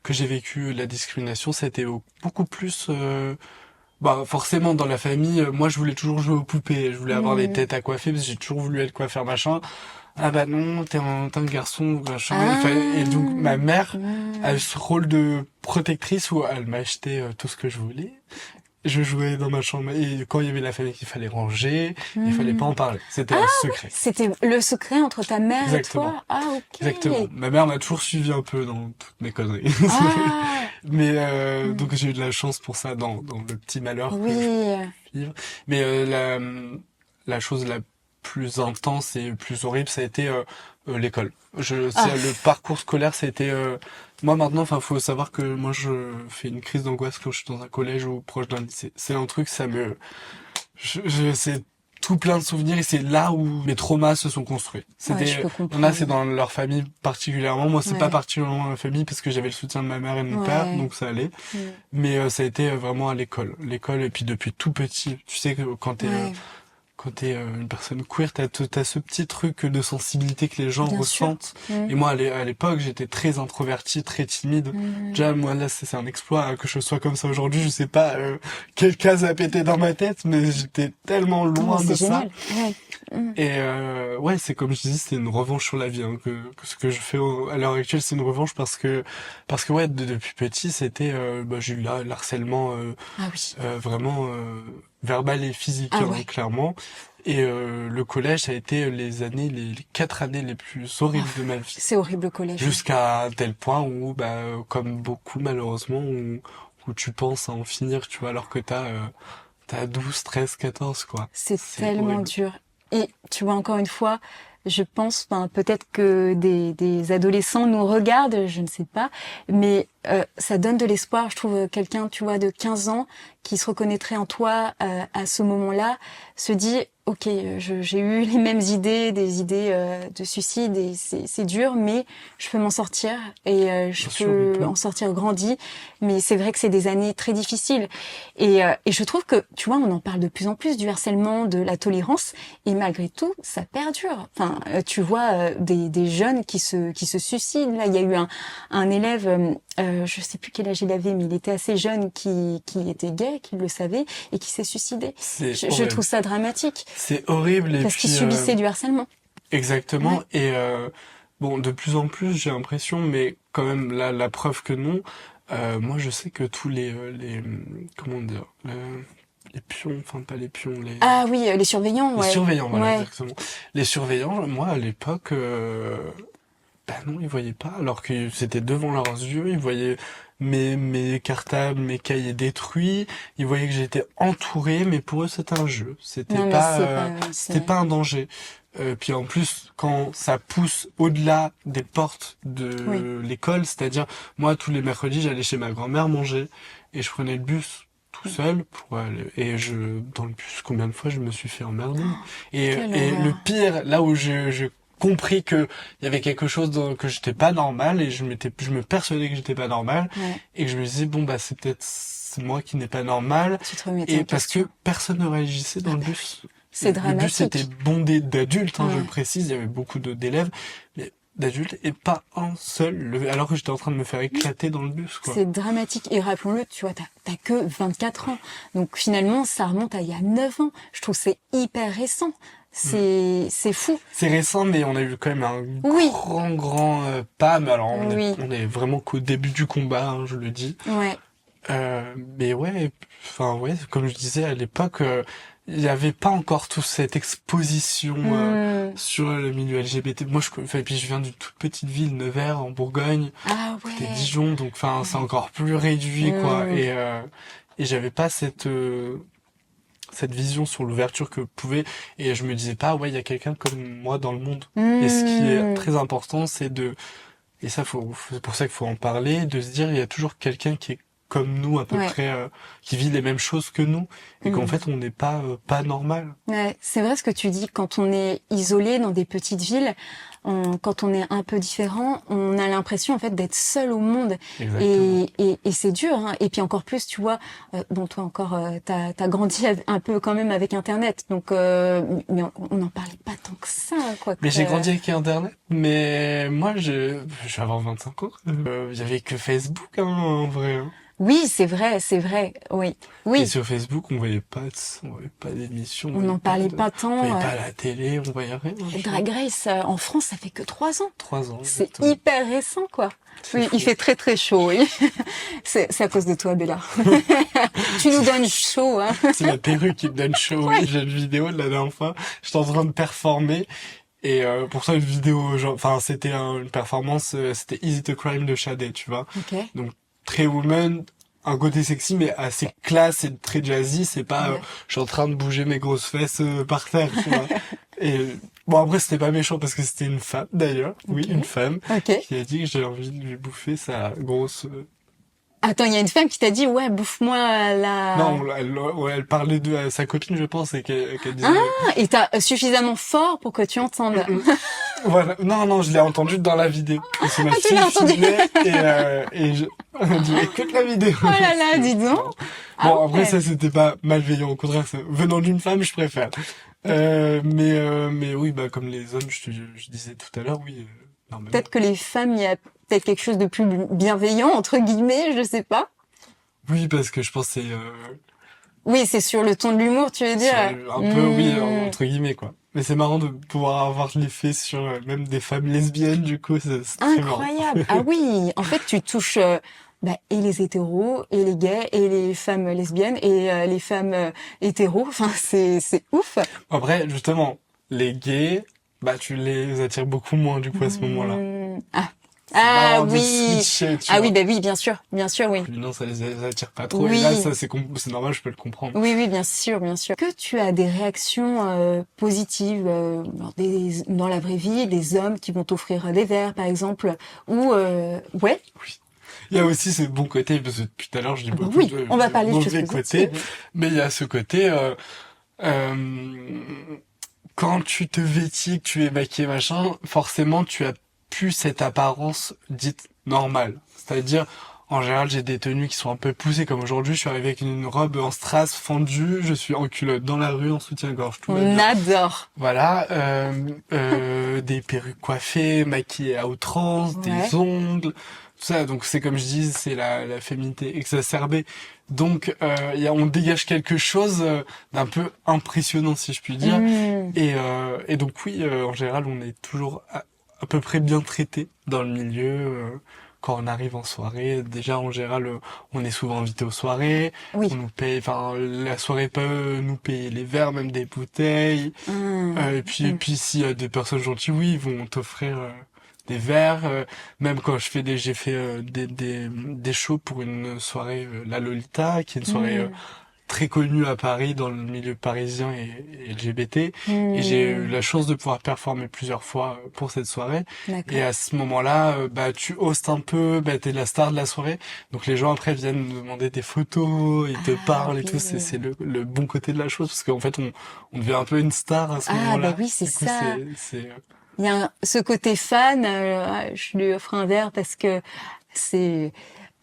que j'ai vécu la discrimination, ça a été beaucoup plus. Bah forcément dans la famille, moi je voulais toujours jouer aux poupées, je voulais avoir des Hmm. têtes à coiffer parce que j'ai toujours voulu être coiffeur machin. Ah bah non, t'es un garçon machin. Et donc Ah. ma mère a eu Hmm. ce rôle de protectrice où elle m'a acheté tout ce que je voulais. Je jouais dans ma chambre et quand il y avait la famille qu'il fallait ranger, il fallait pas Hmm. en parler. C'était Ah, un secret. c'était le secret entre ta mère et Exactement. toi? Ah, ok. Exactement. Ma mère m'a toujours suivi un peu dans toutes mes conneries. Ah. Mais Hmm. donc j'ai eu de la chance pour ça dans le petit malheur que je Oui. peux vivre. Mais la chose la plus intense et plus horrible, ça a été l'école. Ah. Le parcours scolaire, ça a été moi maintenant. Enfin, faut savoir que moi je fais une crise d'angoisse quand je suis dans un collège ou proche d'un lycée. C'est un truc, ça me c'est tout plein de souvenirs et c'est là où mes traumas se sont construits. Ouais, je C'était, peux il y en a, comprendre. c'est dans leur famille particulièrement. Moi, c'est pas Ouais. particulièrement dans ma famille parce que j'avais le soutien de ma mère et de mon père, Ouais. donc ça allait. Hmm. Mais ça a été vraiment à l'école. L'école, et puis depuis tout petit, tu sais que Ouais. quand t'es une personne queer, t'as ce petit truc de sensibilité que les gens Bien sûr. ressentent. Hmm. Et moi, à l'époque, j'étais très introverti, très timide. Hmm. Déjà, moi, là, c'est un exploit hein, que je sois comme ça aujourd'hui. Je sais pas quelle case a pété dans ma tête, mais j'étais tellement Oh, loin de c'est ça. génial. Ouais. Hmm. Et ouais, c'est comme je disais, c'est une revanche sur la vie. Hein, que ce que je fais à l'heure actuelle, c'est une revanche parce que ouais, depuis petit, c'était, j'ai eu l'harcèlement Ah oui. vraiment verbal et physique, Ah hein, ouais. clairement. Et le collège, ça a été les 4 années les plus Oh, horribles de ma vie. c'est horrible le collège. Ouais. Jusqu'à un tel point où, comme beaucoup malheureusement, où tu penses à en finir, tu vois, alors que t'as 12, 13, 14, quoi. C'est C'est tellement horrible. dur. Et tu vois, encore une fois, je pense, ben, peut-être que des adolescents nous regardent, je ne sais pas, mais ça donne de l'espoir. Je trouve quelqu'un, tu vois, de 15 ans qui se reconnaîtrait en toi à ce moment-là, se dit, ok, j'ai eu les mêmes idées, des idées de suicide, et c'est dur, mais je peux m'en sortir et je Bien sûr, on peux peut. en sortir grandi. Mais c'est vrai que c'est des années très difficiles. Et je trouve que, tu vois, on en parle de plus en plus du harcèlement, de la tolérance, et malgré tout, ça perdure. Enfin, tu vois des jeunes qui se suicident. Là, il y a eu un élève, je sais plus quel âge il avait, mais il était assez jeune, qui était gay, qui le savait, et qui s'est suicidé. C'est Je horrible. trouve ça dramatique, C'est horrible et parce qu'il puis subissait du harcèlement. exactement. Ouais. Et bon, de plus en plus, j'ai l'impression, mais quand même la preuve que non. Moi, je sais que tous les comment dire, les pions, enfin pas les pions, Ah oui, les surveillants, les ouais. surveillants, voilà, Ouais. exactement. Les surveillants, moi, à l'époque, bah non, ils voyaient pas, alors que c'était devant leurs yeux, ils voyaient mes cartables, mes cahiers détruits, ils voyaient que j'étais entouré, mais pour eux, c'était un jeu. Non, mais c'est pas, C'était pas un danger. Puis en plus, quand ça pousse au-delà des portes oui. de l'école, c'est-à-dire, moi, tous les mercredis, j'allais chez ma grand-mère manger, et je prenais le bus tout seul pour aller, dans le bus, combien de fois je me suis fait emmerder. Quelle Et le horreur. pire, là où j'ai compris que il y avait quelque chose que j'étais pas normal et je me persuadais que j'étais pas normal Ouais. et que je me disais bon bah c'est moi qui n'ai pas normal Tu te remettais et en parce que question. personne ne réagissait dans le bus. C'est Le bus était dramatique. bondé d'adultes, hein, je Ouais. le précise, il y avait beaucoup d'élèves, mais d'adultes et pas un seul alors que j'étais en train de me faire éclater dans le bus quoi. C'est dramatique. Et rappelons-le, tu vois, t'as que 24 ans. Donc finalement, ça remonte à il y a 9 ans. Je trouve que c'est hyper récent. C'est fou. C'est récent, mais on a eu quand même un Oui. grand pas. Mais alors, Oui. on est vraiment qu'au début du combat, hein, je le dis. Ouais. Mais ouais, enfin ouais, comme je disais à l'époque, il n'y avait pas encore toute cette exposition sur le milieu LGBT. Moi, enfin, et puis je viens d'une toute petite ville, Nevers, en Bourgogne, Ah côté ouais. Dijon, donc enfin c'est encore plus réduit quoi. Et j'avais pas cette vision sur l'ouverture que pouvait, et je me disais pas ouais il y a quelqu'un comme moi dans le monde. Et ce qui est très important, c'est Et ça, c'est pour ça qu'il faut en parler, de se dire, il y a toujours quelqu'un qui est comme nous, à peu près, qui vit les mêmes choses que nous, et qu'en fait, on n'est pas normal. Ouais, c'est vrai ce que tu dis, quand on est isolé dans des petites villes, quand on est un peu différent, on a l'impression en fait d'être seul au monde. Et c'est dur, hein. Et puis encore plus, tu vois, bon toi encore, t'as grandi un peu quand même avec Internet, donc mais on n'en parlait pas tant que ça, quoi. Mais j'ai grandi avec Internet, mais moi, je vais avoir 25 ans. Il y avait que Facebook, hein, en vrai. Hein. Oui, c'est vrai, oui. Et sur Facebook, on voyait pas d'émissions. On n'en parlait pas tant. On voyait pas la télé, on voyait rien. Drag Race, en France, ça fait que 3 ans. 3 ans. C'est hyper récent, quoi. Oui, fou. il fait très très chaud, oui. C'est à cause de toi, Bella. Tu nous donnes chaud, hein. C'est la perruque qui me donne chaud. Oui, j'ai une vidéo de la dernière fois. J'étais en train de performer. Et pour ça, une vidéo, genre, enfin, c'était une performance, c'était Easy to Crime de Sade, tu vois. Okay. Donc, très woman, un côté sexy, mais assez classe et très jazzy. C'est pas, je suis en train de bouger mes grosses fesses par terre, tu vois. Et bon, après, c'était pas méchant parce que c'était une femme, d'ailleurs. Oui, une femme. Qui a dit que j'avais envie de lui bouffer sa grosse... Attends, il y a une femme qui t'a dit, ouais, bouffe-moi la... Non, elle parlait de sa copine, je pense, et qu'elle disait... Ah, et t'as suffisamment fort pour que tu entendes. Voilà. Non, je l'ai entendu dans la vidéo. C'est ma tu l'as entendu. Et je dis, écoute la vidéo. Oh là là, dis donc. Bon, après, ça, c'était pas malveillant. Au contraire, venant d'une femme, je préfère. Mais oui, bah, comme les hommes, je disais tout à l'heure, oui, normalement. Peut-être que les femmes, il y a peut-être quelque chose de plus bienveillant, entre guillemets, je sais pas. Oui, parce que je pense que c'est... Oui, c'est sur le ton de l'humour, tu veux dire. Un peu, oui, entre guillemets, quoi. Mais c'est marrant de pouvoir avoir l'effet sur même des femmes lesbiennes, du coup, c'est très incroyable. marrant. Ah oui, en fait, tu touches et les hétéros, et les gays, et les femmes lesbiennes, et les femmes hétéros. Enfin, c'est ouf. Après, justement, les gays, bah tu les attires beaucoup moins, du coup, à ce moment-là. Ah oui. Switcher, oui, bah oui, bien sûr, oui. Non, ça les attire pas trop. Oui. Et là, ça, c'est normal, je peux le comprendre. Oui, bien sûr. Que tu as des réactions positives dans la vraie vie, des hommes qui vont t'offrir des verres, par exemple, ou ouais. Oui. Il y a aussi ce bon côté, parce que depuis tout à l'heure, je dis beaucoup oui, on va parler de mauvais côté, mais il y a ce côté, quand tu te vêtis, que tu es maquillé, machin, forcément, tu as plus cette apparence dite normale. C'est-à-dire, en général, j'ai des tenues qui sont un peu poussées, comme aujourd'hui, je suis arrivé avec une robe en strass fendue, je suis en culotte dans la rue, en soutien-gorge, tout va bien. On adore. Voilà, des perruques coiffées, maquillées à outrance, des ongles, tout ça. Donc c'est comme je dis, c'est la féminité exacerbée. Donc on dégage quelque chose d'un peu impressionnant, si je puis dire. Et donc oui, en général, on est toujours à peu près bien traité dans le milieu. Quand on arrive en soirée, déjà en général, on est souvent invité aux soirées. Oui. On nous paye, enfin la soirée peut nous payer les verres, même des bouteilles. Et puis s'il y a des personnes gentilles, oui, ils vont t'offrir des verres. Même quand j'ai fait des shows pour une soirée La Lolita, qui est une soirée très connue à Paris dans le milieu parisien et LGBT. Et j'ai eu la chance de pouvoir performer plusieurs fois pour cette soirée. Et à ce moment-là, tu hostes un peu, t'es la star de la soirée. Donc les gens après viennent nous demander des photos, ils te parlent et tout. C'est le bon côté de la chose, parce qu'en fait on devient un peu une star à ce moment-là. Ah oui, c'est ça. C'est il y a ce côté fan, je lui offre un verre parce que c'est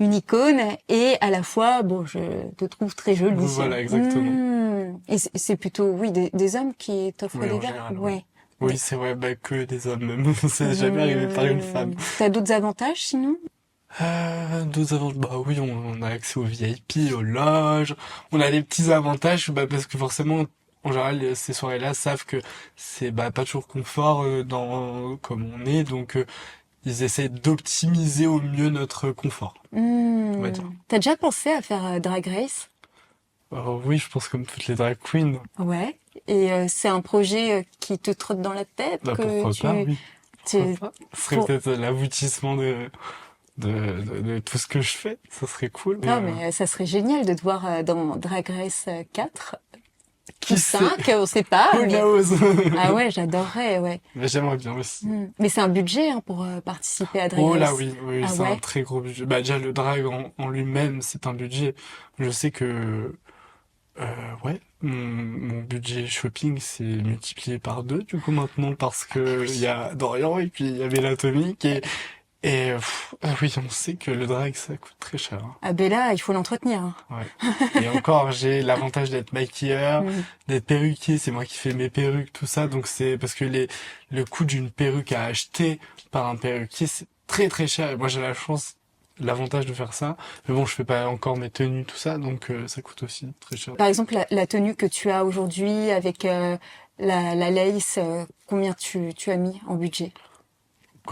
une icône, et à la fois, bon, je te trouve très jolie. Voilà, exactement. Et c'est plutôt, oui, des hommes qui t'offrent des verres. Général, oui, c'est vrai, que des hommes même. C'est jamais arrivé par une femme. T'as d'autres avantages sinon? D'autres avantages, oui, on a accès aux VIP, aux loges. On a des petits avantages, parce que forcément, en général, ces soirées-là savent que c'est pas toujours confort comme on est, donc ils essaient d'optimiser au mieux notre confort. On va dire. T'as déjà pensé à faire Drag Race? Oui, je pense comme toutes les drag queens. Ouais. Et c'est un projet qui te trotte dans la tête pourquoi pas, oui. Ce serait peut-être l'aboutissement de tout ce que je fais. Ça serait cool. Non, mais ça serait génial de te voir dans Drag Race 4. Qui Ou sait? 5, on sait pas. Who Mais... knows? Ah ouais, j'adorerais, ouais. Mais j'aimerais bien aussi. Mais c'est un budget hein, pour participer à Drag Oh là Race. oui, oui, Ah c'est un ouais. très gros budget. Bah déjà le drag en lui-même, c'est un budget. Je sais que ouais, mon budget shopping c'est multiplié par 2 du coup maintenant parce que il y a Dorian et puis il y avait l'atomique ah oui, on sait que le drag ça coûte très cher. Hein. Ah ben là, il faut l'entretenir. Hein. Ouais. Et encore, j'ai l'avantage d'être maquilleur, d'être perruquier, c'est moi qui fais mes perruques, tout ça. Donc c'est parce que le coût d'une perruque à acheter par un perruquier, c'est très très cher. Et moi j'ai la chance, l'avantage de faire ça. Mais bon, je fais pas encore mes tenues, tout ça, donc ça coûte aussi très cher. Par exemple, la tenue que tu as aujourd'hui avec la lace, combien tu as mis en budget?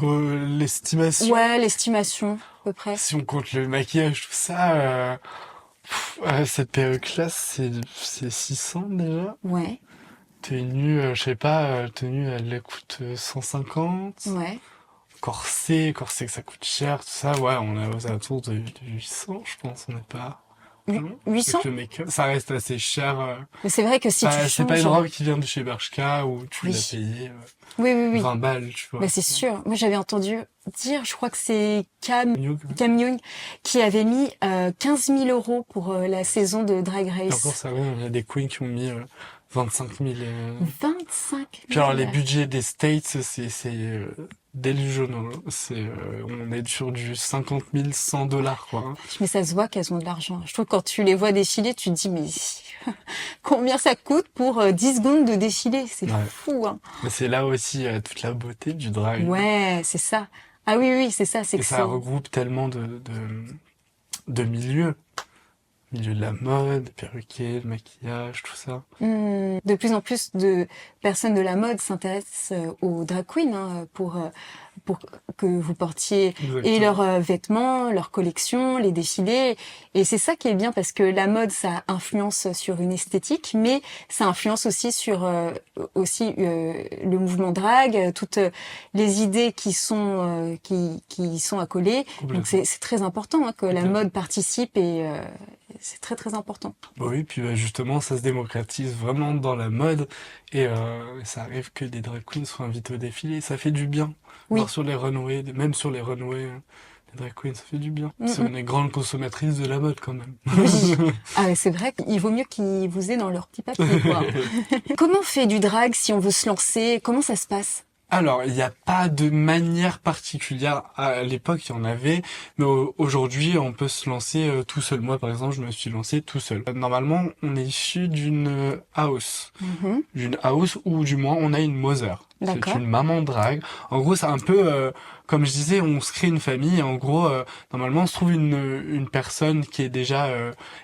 L'estimation, Ouais, l'estimation, à peu près. si on compte le maquillage, tout ça, cette perruque-là, c'est 600 déjà. Ouais, Je sais pas, tenue, elle coûte 150. ouais. Corset que ça coûte cher, tout ça, ouais, on est aux alentours de 800, je pense, on n'est pas... Non, 800? avec le make-up, ça reste assez cher. Mais c'est vrai que si tu C'est pas changes... une robe qui vient de chez Bershka où tu Oui. l'as payé Oui, oui, oui. 20 balles, tu vois. Bah, c'est sûr. Moi, j'avais entendu dire, je crois que c'est Cam Et Young qui avait mis 15 000 euros pour la saison de Drag encore Race. ça, ouais, il y a des queens qui ont mis 25 000. 25 000. Puis alors, les budgets des States, c'est délusionnant. On est sur du 50 000, 100 dollars, quoi. Hein. Mais ça se voit qu'elles ont de l'argent. Je trouve que quand tu les vois défiler, tu te dis, mais combien ça coûte pour 10 secondes de défilé? C'est Ouais. fou, hein. Mais c'est là aussi toute la beauté du drag. Ouais, c'est ça. Ah oui, oui, c'est ça. C'est Et que ça regroupe tellement de milieux. Milieu de la mode, perruquier, le maquillage, tout ça. De plus en plus de personnes de la mode s'intéressent aux drag queens hein, pour que vous portiez Exactement. et leurs vêtements, leurs collections, les défilés. Et c'est ça qui est bien parce que la mode, ça influence sur une esthétique, mais ça influence aussi sur le mouvement drag, toutes les idées qui sont accolées. Donc c'est très important hein, que la mode participe et c'est très très important. Bah oui, puis justement, ça se démocratise vraiment dans la mode et ça arrive que des drag queens soient invitées au défilé. Ça fait du bien. Oui. Voir sur les runways, même sur les runways, les drag queens, ça fait du bien. On est grande consommatrice de la mode quand même. Oui. Ah mais c'est vrai qu'il vaut mieux qu'ils vous aient dans leur petit papier, quoi. Comment on fait du drag si on veut se lancer? Comment ça se passe? Alors, il n'y a pas de manière particulière. À l'époque, il y en avait, mais aujourd'hui, on peut se lancer tout seul. Moi, par exemple, je me suis lancé tout seul. Normalement, on est issu d'une house. D'une house, ou du moins, on a une mother. C'est une maman drag. En gros, c'est un peu, comme je disais, on se crée une famille. Et en gros, normalement, on se trouve une personne qui est déjà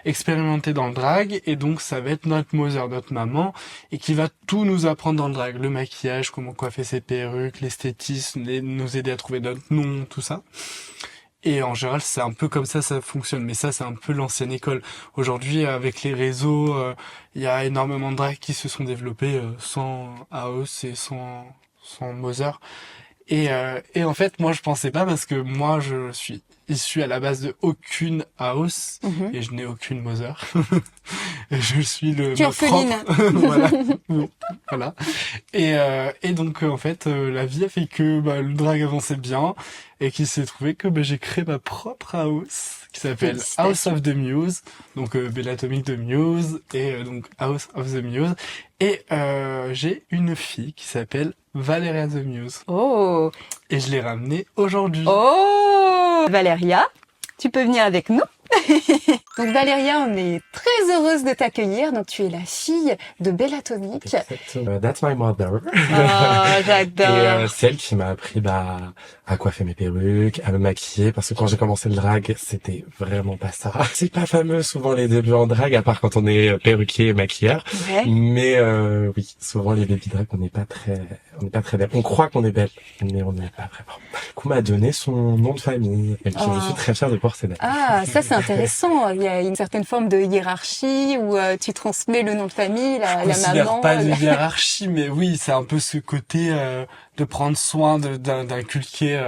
expérimentée dans le drag. Et donc, ça va être notre mother, notre maman, et qui va tout nous apprendre dans le drag. Le maquillage, comment coiffer ses perruques, l'esthétisme, nous aider à trouver notre nom, tout ça. Et en général, c'est un peu comme ça fonctionne. Mais ça, c'est un peu l'ancienne école. Aujourd'hui, avec les réseaux, il y a énormément de drag qui se sont développés sans house et sans mother. Et en fait, moi, je pensais pas parce que moi, je suis issu à la base de aucune house et je n'ai aucune mother. Je suis tu es orpheline. Voilà. Voilà. Et donc, en fait, la vie a fait que le drag avançait bien et qu'il s'est trouvé que j'ai créé ma propre house qui s'appelle House of the Muse. Donc, Bellatomic de Muse et donc House of the Muse. Et j'ai une fille qui s'appelle Valeria the Muse. Oh. Et je l'ai ramenée aujourd'hui. Oh. Valéria, tu peux venir avec nous. Donc Valéria, on est très heureuse de t'accueillir. Donc tu es la fille de Bellatomic. That's my mother. Oh, j'adore. Et c'est elle qui m'a appris à coiffer mes perruques, à me maquiller, parce que quand j'ai commencé le drag, c'était vraiment pas ça. C'est pas fameux souvent les débuts en drag, à part quand on est perruquier et maquilleur. Ouais. Mais oui, souvent les baby drag, on n'est pas très belle. On croit qu'on est belle, mais on n'est pas vraiment. Du coup, m'a donné son nom de famille, et puis je suis très fière de porter. Ah, ça c'est intéressant. Il y a une certaine forme de hiérarchie où tu transmets le nom de famille, la maman. Pas de hiérarchie, mais oui, c'est un peu ce côté de prendre soin, d'inculquer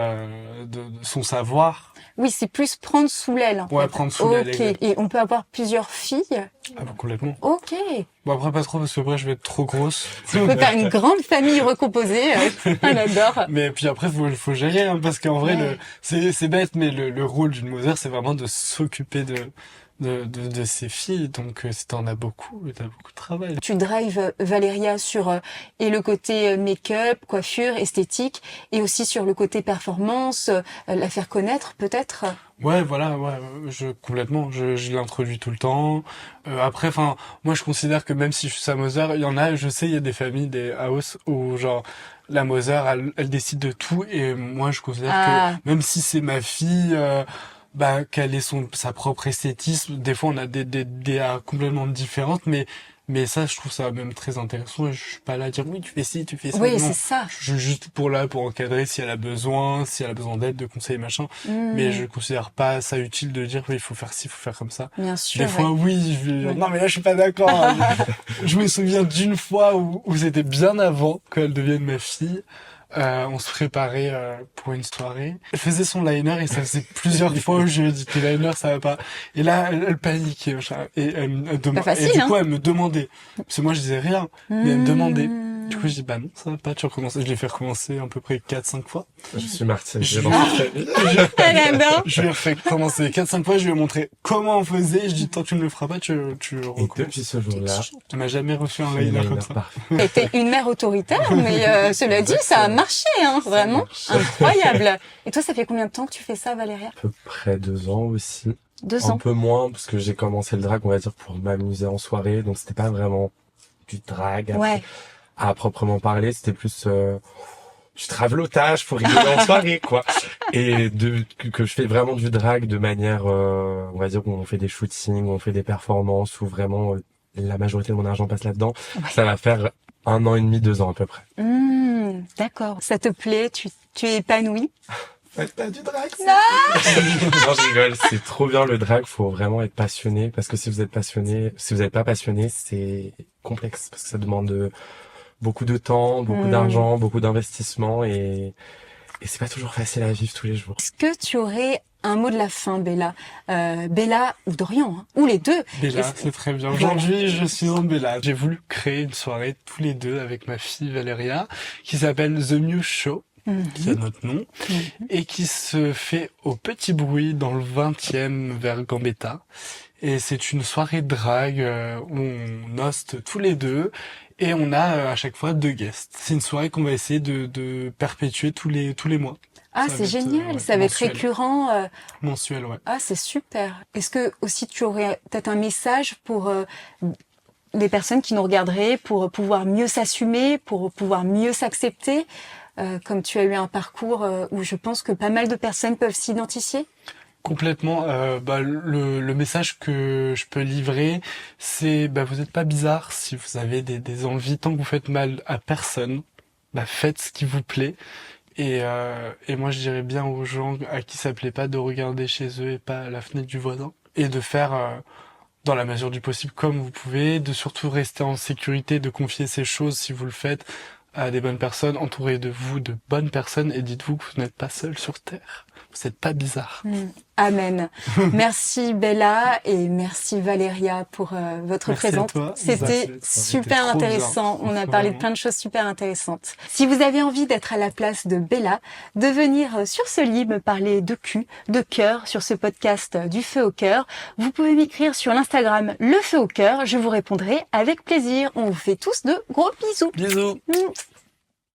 de son savoir. Oui, c'est plus prendre sous l'aile. Ouais, fait. prendre sous l'aile. Ok. Et on peut avoir plusieurs filles. Ah bah complètement. Ok. Bon après pas trop parce que après je vais être trop grosse. On peut faire une grande famille recomposée. On adore. Mais puis après faut gérer hein, parce qu'en vrai Ouais. c'est bête mais le rôle d'une mother c'est vraiment de s'occuper de ses filles. Donc si t'en as beaucoup, t'as beaucoup de travail. Tu drives Valéria sur et le côté make-up, coiffure, esthétique, et aussi sur le côté performance, la faire connaître peut-être. Ouais, voilà, ouais, complètement, je l'introduis tout le temps. Après, enfin, moi je considère que même si je suis sa mother, il y en a, je sais, il y a des familles, des house où genre la mother, elle décide de tout, et moi je considère que même si c'est ma fille, bah qu'elle ait sa propre esthétisme. Des fois, on a des DA complètement différentes, mais ça, je trouve ça même très intéressant. Et je suis pas là à dire oui, tu fais ci, tu fais ça. Oui, Non. c'est ça. Je suis juste pour encadrer si elle a besoin, d'aide, de conseils, machin. Mais je considère pas ça utile de dire oui, il faut faire ci, il faut faire comme ça. Bien sûr. Des fois, oui, je vais dire, non, mais là, je suis pas d'accord. Je me souviens d'une fois où c'était bien avant qu'elle devienne ma fille. On se préparait pour une soirée. Elle faisait son liner et ça faisait plusieurs fois où je lui ai dit tes liners ça va pas. Et là elle paniquait machin. Et et du coup elle me demandait. Parce que moi je disais rien, mais elle me demandait. Du coup je dis bah non ça va pas, tu recommences. Je l'ai fait recommencer à peu près 4-5 fois. Je suis martyrisé Je- dans cette famille. Elle adore. Je lui ai fait commencer 4-5 fois, je lui ai montré comment on faisait. Je dis tant que tu ne le feras pas, tu Et recommences. depuis ce jour-là, Tu m'as jamais reçu un j'ai liner une comme liner ça. parfait. T'as été une mère autoritaire, mais cela dit, ça a marché, hein, vraiment incroyable. Et toi, ça fait combien de temps que tu fais ça, Valéria? À peu près 2 ans aussi. 2 Un ans. peu moins, parce que j'ai commencé le drag, on va dire, pour m'amuser en soirée. Donc, c'était pas vraiment du drag Ouais. à proprement parler. C'était plus du travelotage pour rigoler en soirée, quoi. Et que je fais vraiment du drag de manière, on va dire, où on fait des shootings, où on fait des performances, où vraiment la majorité de mon argent passe là-dedans. Ouais. Ça va faire 1 an et demi, 2 ans à peu près. D'accord. Ça te plaît? Tu es épanouie? Faites pas du drag, ça. Non, je rigole. C'est trop bien le drag. Faut vraiment être passionné parce que si vous êtes passionné, si vous n'êtes pas passionné, c'est complexe parce que ça demande beaucoup de temps, beaucoup d'argent, beaucoup d'investissement et c'est pas toujours facile à vivre tous les jours. Est-ce que tu aurais un mot de la fin, Bella? Bella ou Dorian, hein, ou les deux. Bella, Est-ce- c'est très bien. Voilà. Aujourd'hui, je suis en Bella. J'ai voulu créer une soirée tous les deux avec ma fille Valéria, qui s'appelle The Muse Show, qui a notre nom, et qui se fait au Petit Bruit dans le 20e vers Gambetta. Et c'est une soirée drag où on hoste tous les deux et on a à chaque fois 2 guests. C'est une soirée qu'on va essayer de perpétuer tous les mois. Ah, Ça c'est va être, génial. ouais, Ça va être mensuel. récurrent. Mensuel, ouais. Ah, c'est super. Est-ce que aussi tu aurais peut-être un message pour les personnes qui nous regarderaient, pour pouvoir mieux s'assumer, pour pouvoir mieux s'accepter, comme tu as eu un parcours où je pense que pas mal de personnes peuvent s'identifier? Complètement. Le message que je peux livrer, c'est vous n'êtes pas bizarre si vous avez des envies. Tant que vous faites mal à personne, faites ce qui vous plaît. Et moi, je dirais bien aux gens à qui ça plaît pas de regarder chez eux et pas à la fenêtre du voisin. Et de faire dans la mesure du possible comme vous pouvez, de surtout rester en sécurité, de confier ces choses si vous le faites à des bonnes personnes, entourez de vous de bonnes personnes et dites-vous que vous n'êtes pas seul sur Terre. Vous n'êtes pas bizarre. Amen. Merci Bella et merci Valéria pour votre Merci à présence. toi, C'était Isa. super C'était trop intéressant. bien. On a parlé de Vraiment. plein de choses super intéressantes. Si vous avez envie d'être à la place de Bella, de venir sur ce lit me parler de cul, de cœur, sur ce podcast du Feu au cœur, vous pouvez m'écrire sur l'Instagram Le Feu au cœur. Je vous répondrai avec plaisir. On vous fait tous de gros bisous. Bisous.